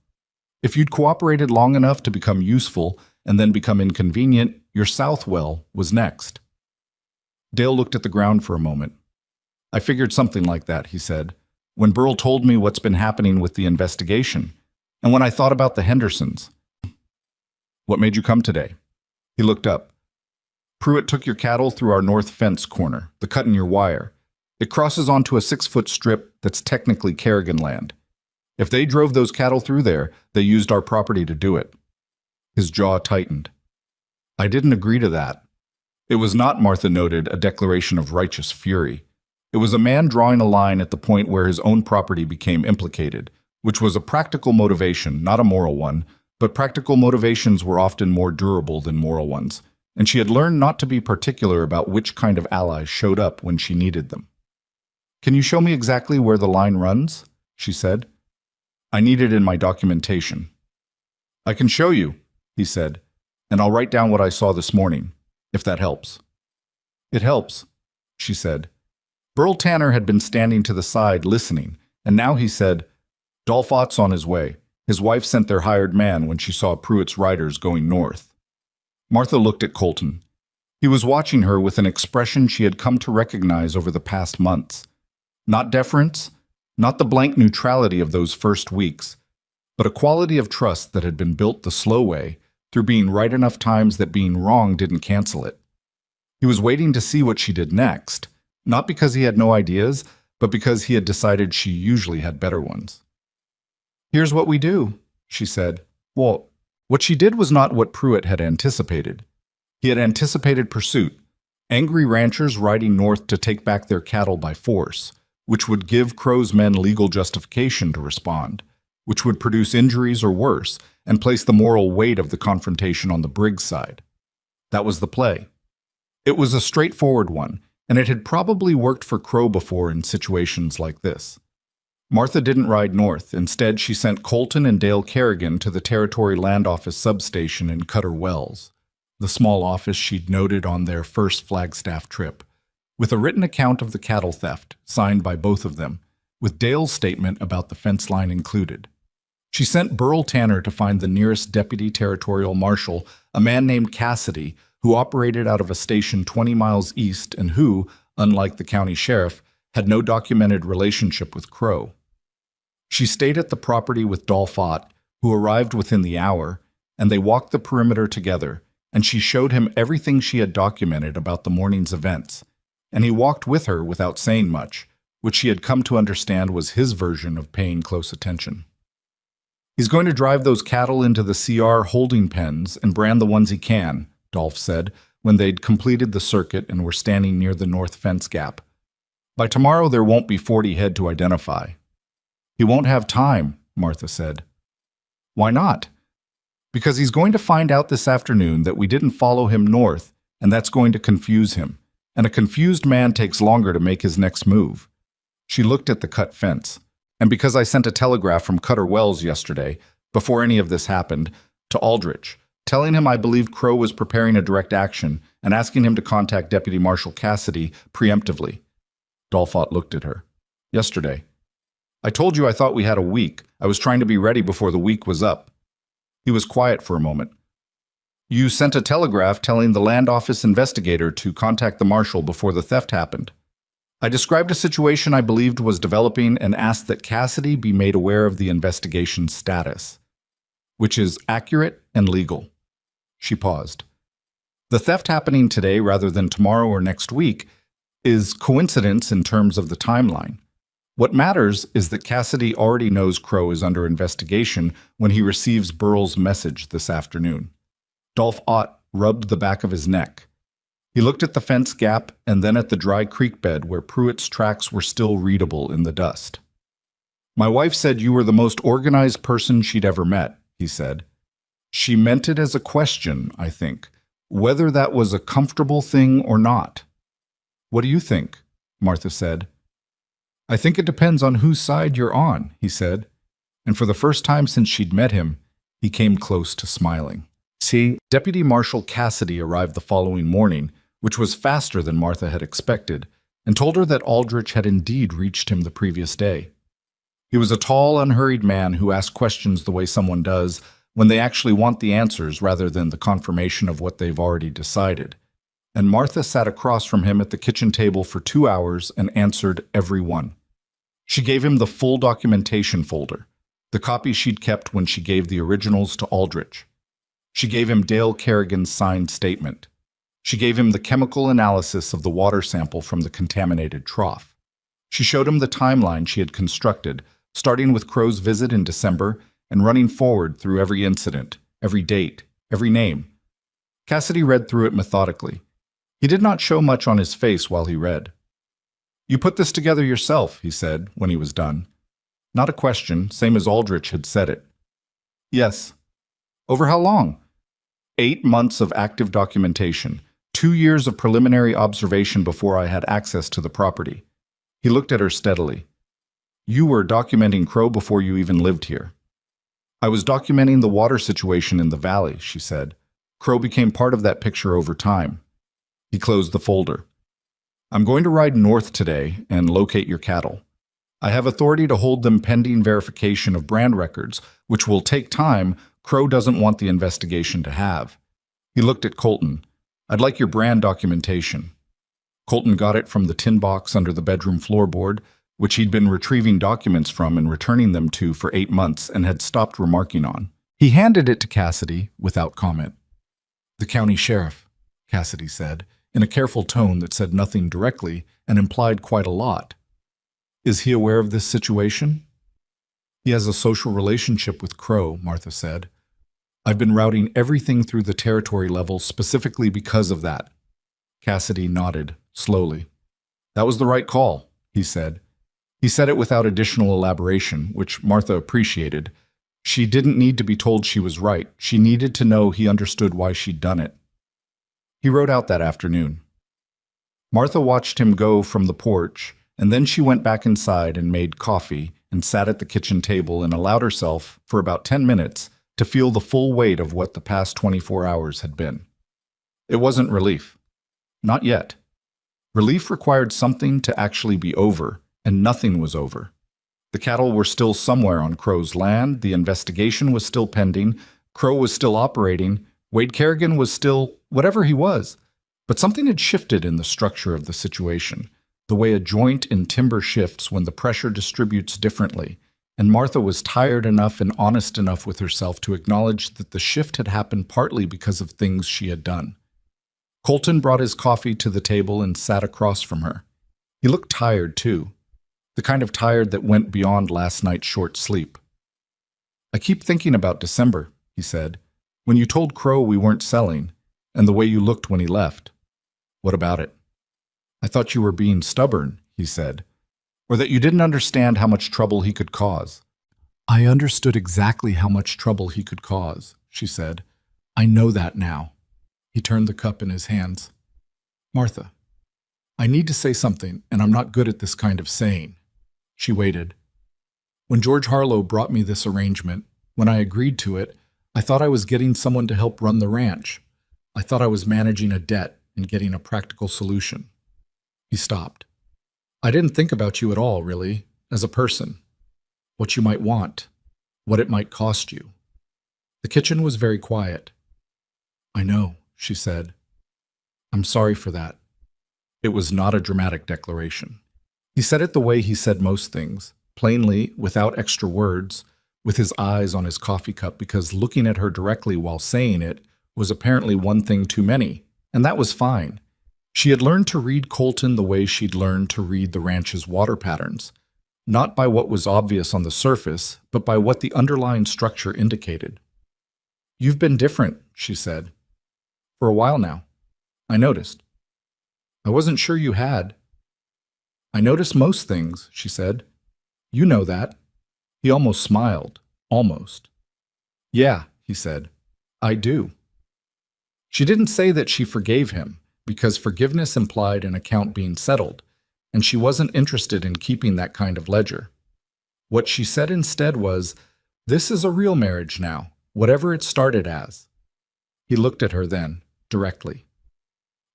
S1: If you'd cooperated long enough to become useful and then become inconvenient, your south well was next." Dale looked at the ground for a moment. "I figured something like that," he said, "when Burl told me what's been happening with the investigation, and when I thought about the Hendersons." "What made you come today?" He looked up. "Pruitt took your cattle through our north fence corner, the cut in your wire. It crosses onto a 6-foot strip that's technically Kerrigan land. If they drove those cattle through there, they used our property to do it." His jaw tightened. "I didn't agree to that." It was not, Martha noted, a declaration of righteous fury. It was a man drawing a line at the point where his own property became implicated, which was a practical motivation, not a moral one, but practical motivations were often more durable than moral ones, and she had learned not to be particular about which kind of allies showed up when she needed them. "Can you show me exactly where the line runs?" she said. "I need it in my documentation." "I can show you," he said, "and I'll write down what I saw this morning, if that helps." "It helps," she said. Burl Tanner had been standing to the side listening, and now he said, "Dolphott's on his way. His wife sent their hired man when she saw Pruitt's riders going north." Martha looked at Colton. He was watching her with an expression she had come to recognize over the past months. Not deference, not the blank neutrality of those first weeks, but a quality of trust that had been built the slow way, through being right enough times that being wrong didn't cancel it. He was waiting to see what she did next, not because he had no ideas, but because he had decided she usually had better ones. "Here's what we do," she said. Well, what she did was not what Pruitt had anticipated. He had anticipated pursuit, angry ranchers riding north to take back their cattle by force, which would give Crow's men legal justification to respond, which would produce injuries or worse, and place the moral weight of the confrontation on the Briggs side. That was the play. It was a straightforward one, and it had probably worked for Crow before in situations like this. Martha didn't ride north. Instead, she sent Colton and Dale Kerrigan to the Territory Land Office substation in Cutter Wells, the small office she'd noted on their first Flagstaff trip, with a written account of the cattle theft, signed by both of them, with Dale's statement about the fence line included. She sent Burl Tanner to find the nearest deputy territorial marshal, a man named Cassidy, who operated out of a station 20 miles east and who, unlike the county sheriff, had no documented relationship with Crow. She stayed at the property with Dolphott, who arrived within the hour, and they walked the perimeter together, and she showed him everything she had documented about the morning's events, and he walked with her without saying much, which she had come to understand was his version of paying close attention. "He's going to drive those cattle into the CR holding pens and brand the ones he can," Dolph said, when they'd completed the circuit and were standing near the north fence gap. "By tomorrow there won't be 40 head to identify." "He won't have time," Martha said. "Why not?" "Because he's going to find out this afternoon that we didn't follow him north, and that's going to confuse him. And a confused man takes longer to make his next move. She looked at the cut fence. And because I sent a telegraph from Cutter Wells yesterday, before any of this happened, to Aldrich, telling him I believed Crow was preparing a direct action and asking him to contact Deputy Marshal Cassidy preemptively. Dolphot looked at her. Yesterday. I told you I thought we had a week. I was trying to be ready before the week was up. He was quiet for a moment. You sent a telegraph telling the land office investigator to contact the marshal before the theft happened. I described a situation I believed was developing and asked that Cassidy be made aware of the investigation's status, which is accurate and legal. She paused. The theft happening today rather than tomorrow or next week is coincidence in terms of the timeline. What matters is that Cassidy already knows Crow is under investigation when he receives Burrell's message this afternoon. Dolph Ott rubbed the back of his neck. He looked at the fence gap and then at the dry creek bed where Pruitt's tracks were still readable in the dust. My wife said you were the most organized person she'd ever met, he said. She meant it as a question, I think, whether that was a comfortable thing or not. What do you think? Martha said. I think it depends on whose side you're on, he said. And for the first time since she'd met him, he came close to smiling. See, Deputy Marshal Cassidy arrived the following morning, which was faster than Martha had expected, and told her that Aldrich had indeed reached him the previous day. He was a tall, unhurried man who asked questions the way someone does when they actually want the answers rather than the confirmation of what they've already decided. And Martha sat across from him at the kitchen table for 2 hours and answered every one. She gave him the full documentation folder, the copy she'd kept when she gave the originals to Aldrich. She gave him Dale Kerrigan's signed statement. She gave him the chemical analysis of the water sample from the contaminated trough. She showed him the timeline she had constructed, starting with Crow's visit in December and running forward through every incident, every date, every name. Cassidy read through it methodically. He did not show much on his face while he read. You put this together yourself, he said when he was done. Not a question, same as Aldrich had said it. Yes. Over how long? 8 months of active documentation, 2 years of preliminary observation before I had access to the property. He looked at her steadily. You were documenting Crow before you even lived here. I was documenting the water situation in the valley, she said. Crow became part of that picture over time. He closed the folder. I'm going to ride north today and locate your cattle. I have authority to hold them pending verification of brand records, which will take time Crow doesn't want the investigation to have. He looked at Colton. I'd like your brand documentation. Colton got it from the tin box under the bedroom floorboard, which he'd been retrieving documents from and returning them to for 8 months and had stopped remarking on. He handed it to Cassidy without comment. The county sheriff, Cassidy said, in a careful tone that said nothing directly and implied quite a lot. Is he aware of this situation? He has a social relationship with Crow, Martha said. I've been routing everything through the territory level specifically because of that. Cassidy nodded, slowly. That was the right call, he said. He said it without additional elaboration, which Martha appreciated. She didn't need to be told she was right. She needed to know he understood why she'd done it. He rode out that afternoon. Martha watched him go from the porch, and then she went back inside and made coffee and sat at the kitchen table and allowed herself, for about 10 minutes, to feel the full weight of what the past 24 hours had been. It wasn't relief. Not yet. Relief required something to actually be over, and nothing was over. The cattle were still somewhere on Crow's land, the investigation was still pending, Crow was still operating, Wade Kerrigan was still whatever he was. But something had shifted in the structure of the situation, the way a joint in timber shifts when the pressure distributes differently, and Martha was tired enough and honest enough with herself to acknowledge that the shift had happened partly because of things she had done. Colton brought his coffee to the table and sat across from her. He looked tired, too, the kind of tired that went beyond last night's short sleep. I keep thinking about December, he said, when you told Crow we weren't selling, and the way you looked when he left. What about it? I thought you were being stubborn, he said, or that you didn't understand how much trouble he could cause. I understood exactly how much trouble he could cause, she said. I know that now. He turned the cup in his hands. Martha, I need to say something, and I'm not good at this kind of saying. She waited. When George Harlow brought me this arrangement, when I agreed to it, I thought I was getting someone to help run the ranch. I thought I was managing a debt and getting a practical solution. He stopped. I didn't think about you at all, really, as a person. What you might want, what it might cost you. The kitchen was very quiet. I know, she said. I'm sorry for that. It was not a dramatic declaration. He said it the way he said most things, plainly, without extra words, with his eyes on his coffee cup, because looking at her directly while saying it was apparently one thing too many, and that was fine. She had learned to read Colton the way she'd learned to read the ranch's water patterns, not by what was obvious on the surface, but by what the underlying structure indicated. You've been different, she said. For a while now. I noticed. I wasn't sure you had. I notice most things, she said. You know that. He almost smiled. Almost. Yeah, he said. I do. She didn't say that she forgave him, because forgiveness implied an account being settled, and she wasn't interested in keeping that kind of ledger. What she said instead was, "This is a real marriage now, whatever it started as." He looked at her then, directly.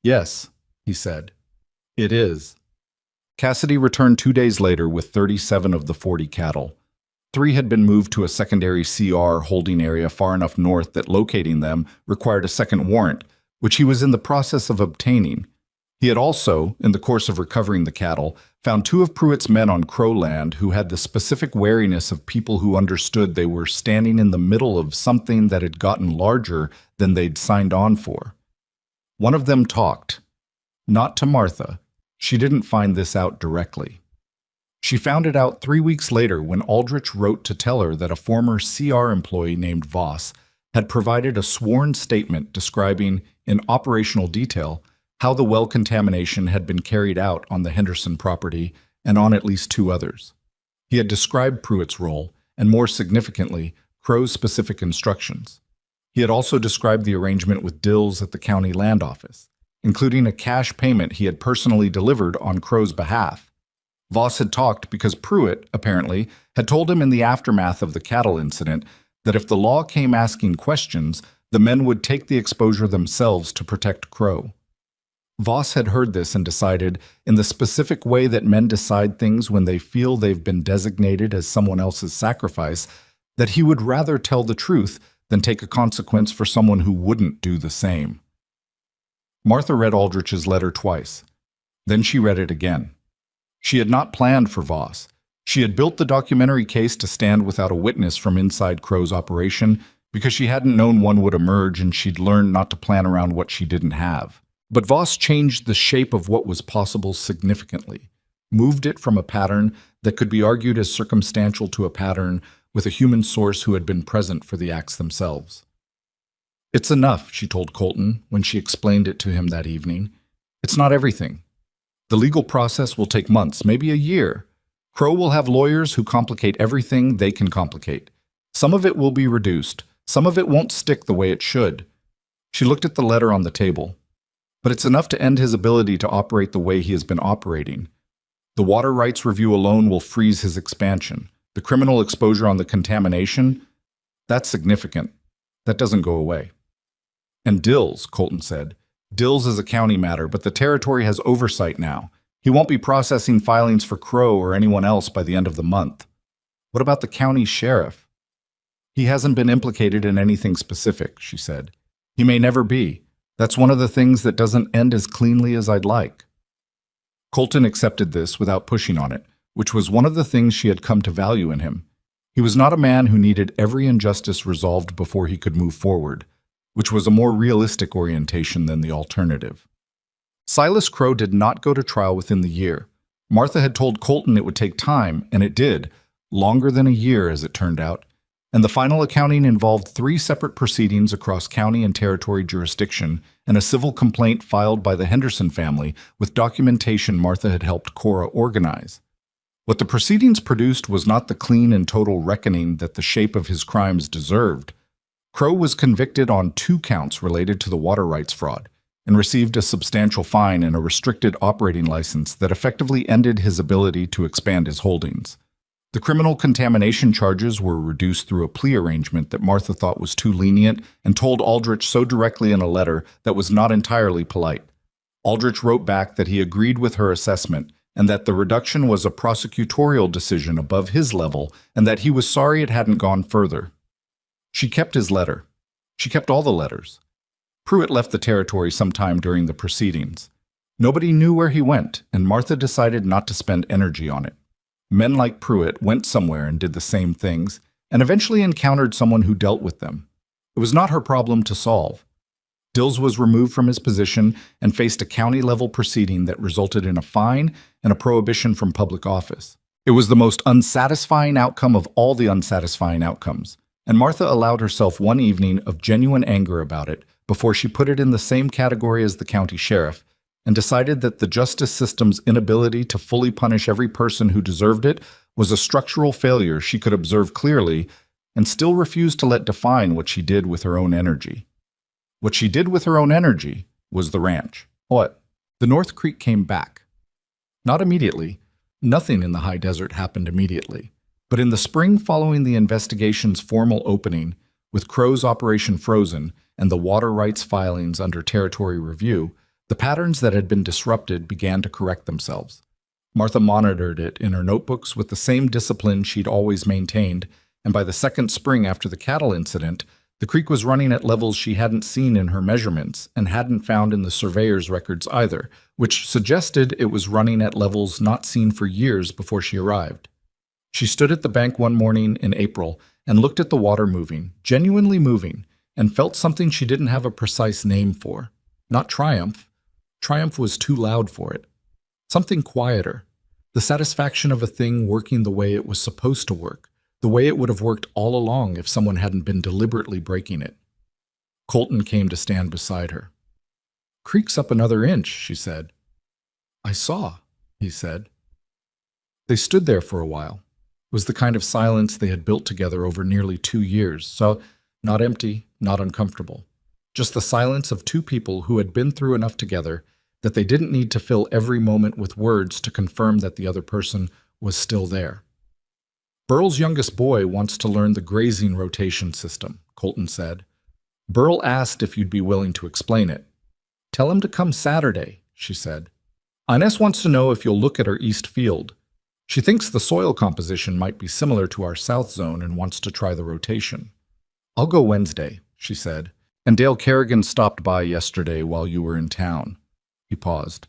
S1: Yes, he said. It is. Cassidy returned 2 days later with 37 of the 40 cattle. 3 had been moved to a secondary CR holding area far enough north that locating them required a second warrant, which he was in the process of obtaining. He had also, in the course of recovering the cattle, found 2 of Pruitt's men on Crow land who had the specific wariness of people who understood they were standing in the middle of something that had gotten larger than they'd signed on for. One of them talked. Not to Martha. She didn't find this out directly. She found it out 3 weeks later when Aldrich wrote to tell her that a former CR employee named Voss had provided a sworn statement describing, in operational detail, how the well contamination had been carried out on the Henderson property and on at least 2 others. He had described Pruitt's role, and more significantly, Crow's specific instructions. He had also described the arrangement with Dills at the county land office, including a cash payment he had personally delivered on Crow's behalf. Voss had talked because Pruitt, apparently, had told him in the aftermath of the cattle incident that if the law came asking questions, the men would take the exposure themselves to protect Crow. Voss had heard this and decided, in the specific way that men decide things when they feel they've been designated as someone else's sacrifice, that he would rather tell the truth than take a consequence for someone who wouldn't do the same. Martha read Aldrich's letter twice. Then she read it again. She had not planned for Voss. She had built the documentary case to stand without a witness from inside Crow's operation because she hadn't known one would emerge and she'd learned not to plan around what she didn't have. But Voss changed the shape of what was possible significantly, moved it from a pattern that could be argued as circumstantial to a pattern with a human source who had been present for the acts themselves. It's enough, she told Colton when she explained it to him that evening. It's not everything. The legal process will take months, maybe a year. Crow will have lawyers who complicate everything they can complicate. Some of it will be reduced. Some of it won't stick the way it should. She looked at the letter on the table. But it's enough to end his ability to operate the way he has been operating. The water rights review alone will freeze his expansion. The criminal exposure on the contamination, that's significant. That doesn't go away. And Dills, Colton said. Dills is a county matter, but the territory has oversight now. He won't be processing filings for Crow or anyone else by the end of the month. What about the county sheriff? He hasn't been implicated in anything specific, she said. He may never be. That's one of the things that doesn't end as cleanly as I'd like. Colton accepted this without pushing on it, which was one of the things she had come to value in him. He was not a man who needed every injustice resolved before he could move forward, which was a more realistic orientation than the alternative. Silas Crow did not go to trial within the year. Martha had told Colton it would take time, and it did, longer than a year as it turned out, and the final accounting involved 3 separate proceedings across county and territory jurisdiction and a civil complaint filed by the Henderson family with documentation Martha had helped Cora organize. What the proceedings produced was not the clean and total reckoning that the shape of his crimes deserved. Crow was convicted on 2 counts related to the water rights fraud. and received a substantial fine and a restricted operating license that effectively ended his ability to expand his holdings. The criminal contamination charges were reduced through a plea arrangement that Martha thought was too lenient and told Aldrich so directly in a letter that was not entirely polite. Aldrich wrote back that he agreed with her assessment and that the reduction was a prosecutorial decision above his level and that he was sorry it hadn't gone further. She kept his letter. She kept all the letters. Pruitt left the territory sometime during the proceedings. Nobody knew where he went, and Martha decided not to spend energy on it. Men like Pruitt went somewhere and did the same things, and eventually encountered someone who dealt with them. It was not her problem to solve. Dills was removed from his position and faced a county-level proceeding that resulted in a fine and a prohibition from public office. It was the most unsatisfying outcome of all the unsatisfying outcomes, and Martha allowed herself one evening of genuine anger about it before she put it in the same category as the county sheriff and decided that the justice system's inability to fully punish every person who deserved it was a structural failure she could observe clearly and still refused to let define what she did with her own energy. What she did with her own energy was the ranch. What? The North Creek came back. Not immediately. Nothing in the high desert happened immediately. But in the spring following the investigation's formal opening, with Crow's Operation Frozen and the water rights filings under territory review, the patterns that had been disrupted began to correct themselves. Martha monitored it in her notebooks with the same discipline she'd always maintained, and by the second spring after the cattle incident, the creek was running at levels she hadn't seen in her measurements and hadn't found in the surveyor's records either, which suggested it was running at levels not seen for years before she arrived. She stood at the bank one morning in April and looked at the water moving, genuinely moving, and felt something she didn't have a precise name for. Not triumph. Triumph was too loud for it. Something quieter. The satisfaction of a thing working the way it was supposed to work, the way it would have worked all along if someone hadn't been deliberately breaking it. Colton came to stand beside her. "Creek's up another inch," she said. "I saw," he said. They stood there for a while. It was the kind of silence they had built together over nearly 2 years, so not empty, not uncomfortable. Just the silence of two people who had been through enough together that they didn't need to fill every moment with words to confirm that the other person was still there. "Burl's youngest boy wants to learn the grazing rotation system," Colton said. "Burl asked if you'd be willing to explain it." "Tell him to come Saturday," she said. "Inez wants to know if you'll look at her east field. She thinks the soil composition might be similar to our south zone and wants to try the rotation." "I'll go Wednesday," she said. "And Dale Kerrigan stopped by yesterday while you were in town." He paused.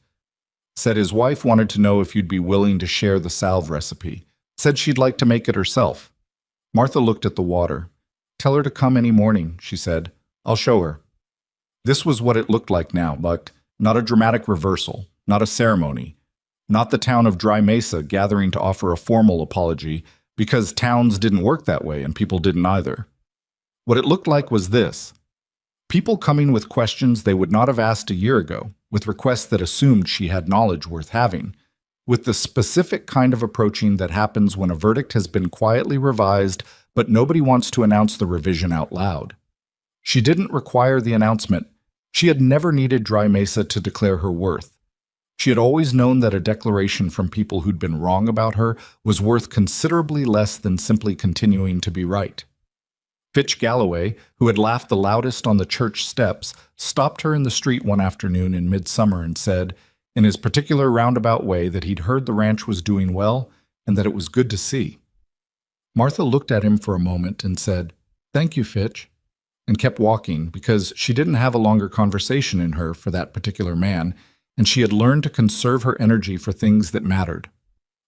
S1: "Said his wife wanted to know if you'd be willing to share the salve recipe. Said she'd like to make it herself." Martha looked at the water. "Tell her to come any morning," she said. "I'll show her." This was what it looked like now, but not a dramatic reversal, not a ceremony, not the town of Dry Mesa gathering to offer a formal apology, because towns didn't work that way and people didn't either. What it looked like was this. People coming with questions they would not have asked a year ago, with requests that assumed she had knowledge worth having, with the specific kind of approaching that happens when a verdict has been quietly revised, but nobody wants to announce the revision out loud. She didn't require the announcement. She had never needed Dry Mesa to declare her worth. She had always known that a declaration from people who'd been wrong about her was worth considerably less than simply continuing to be right. Fitch Galloway, who had laughed the loudest on the church steps, stopped her in the street one afternoon in midsummer and said, in his particular roundabout way, that he'd heard the ranch was doing well and that it was good to see. Martha looked at him for a moment and said, "Thank you, Fitch," and kept walking because she didn't have a longer conversation in her for that particular man, and she had learned to conserve her energy for things that mattered.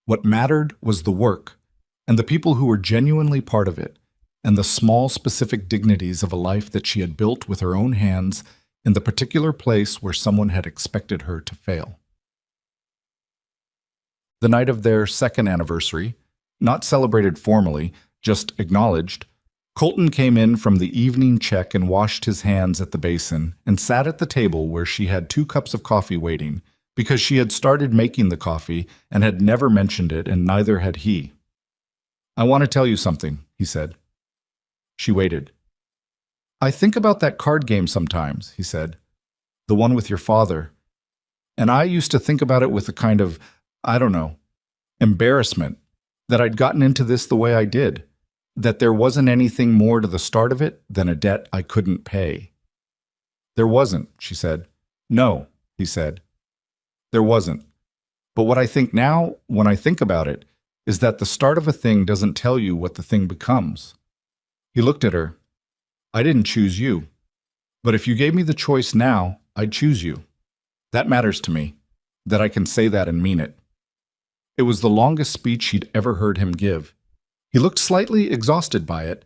S1: What mattered was the work, and the people who were genuinely part of it, and the small specific dignities of a life that she had built with her own hands in the particular place where someone had expected her to fail. The night of their second anniversary, not celebrated formally, just acknowledged, Colton came in from the evening check and washed his hands at the basin and sat at the table where she had 2 cups of coffee waiting, because she had started making the coffee and had never mentioned it, and neither had he. "I want to tell you something," he said. She waited. "I think about that card game sometimes," he said. The one with your father. And I used to think about it with a kind of, I don't know, embarrassment that I'd gotten into this the way I did, that there wasn't anything more to the start of it than a debt I couldn't pay. There wasn't, she said. No, he said. There wasn't. But what I think now, when I think about it, is that the start of a thing doesn't tell you what the thing becomes. He looked at her. I didn't choose you. But if you gave me the choice now, I'd choose you. That matters to me, that I can say that and mean it. It was the longest speech she'd ever heard him give. He looked slightly exhausted by it,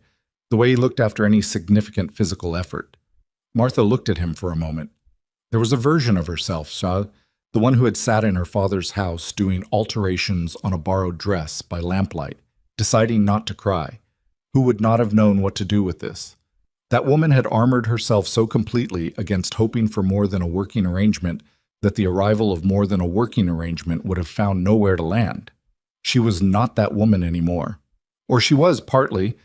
S1: the way he looked after any significant physical effort. Martha looked at him for a moment. There was a version of herself, the one who had sat in her father's house doing alterations on a borrowed dress by lamplight, deciding not to cry, who would not have known what to do with this. That woman had armored herself so completely against hoping for more than a working arrangement that the arrival of more than a working arrangement would have found nowhere to land. She was not that woman anymore. Or she was, partly.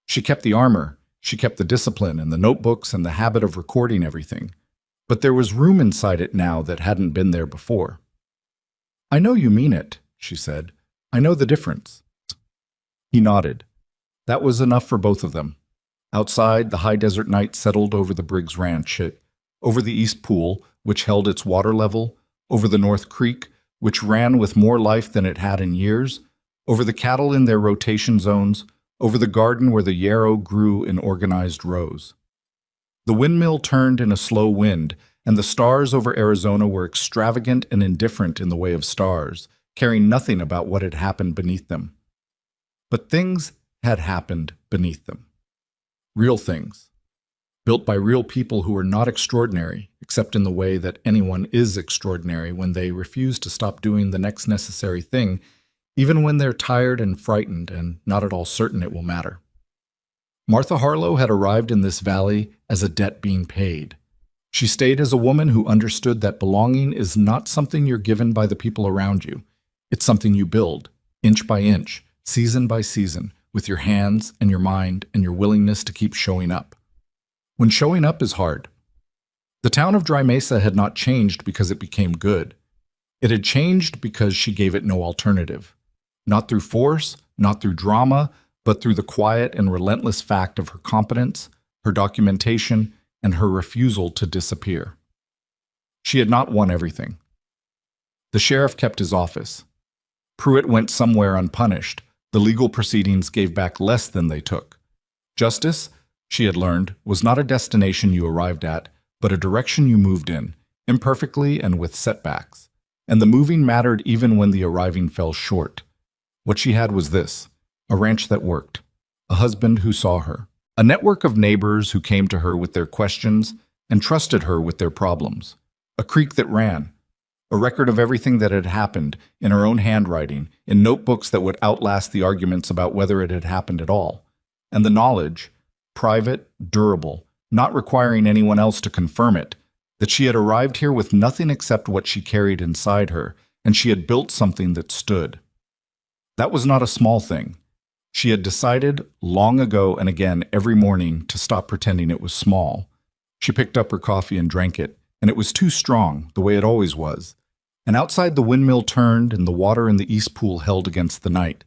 S1: She kept the armor, she kept the discipline and the notebooks and the habit of recording everything. But there was room inside it now that hadn't been there before. I know you mean it, she said. I know the difference. He nodded. That was enough for both of them. Outside, the high desert night settled over the Briggs Ranch, over the East Pool, which held its water level, over the North Creek, which ran with more life than it had in years, over the cattle in their rotation zones, over the garden where the yarrow grew in organized rows. The windmill turned in a slow wind, and the stars over Arizona were extravagant and indifferent in the way of stars, caring nothing about what had happened beneath them. But things had happened beneath them. Real things, built by real people who were not extraordinary, except in the way that anyone is extraordinary when they refuse to stop doing the next necessary thing, even when they're tired and frightened and not at all certain it will matter. Martha Harlow had arrived in this valley as a debt being paid. She stayed as a woman who understood that belonging is not something you're given by the people around you. It's something you build, inch by inch, season by season, with your hands and your mind and your willingness to keep showing up. When showing up is hard. The town of Dry Mesa had not changed because it became good. It had changed because she gave it no alternative. Not through force, not through drama, but through the quiet and relentless fact of her competence, her documentation, and her refusal to disappear. She had not won everything. The sheriff kept his office. Pruitt went somewhere unpunished. The legal proceedings gave back less than they took. Justice, she had learned, was not a destination you arrived at, but a direction you moved in, imperfectly and with setbacks. And the moving mattered even when the arriving fell short. What she had was this: a ranch that worked, a husband who saw her, a network of neighbors who came to her with their questions and trusted her with their problems, a creek that ran, a record of everything that had happened in her own handwriting, in notebooks that would outlast the arguments about whether it had happened at all, and the knowledge, private, durable, not requiring anyone else to confirm it, that she had arrived here with nothing except what she carried inside her, and she had built something that stood. That was not a small thing. She had decided, long ago and again every morning, to stop pretending it was small. She picked up her coffee and drank it, and it was too strong, the way it always was. And outside the windmill turned, and the water in the East Pool held against the night.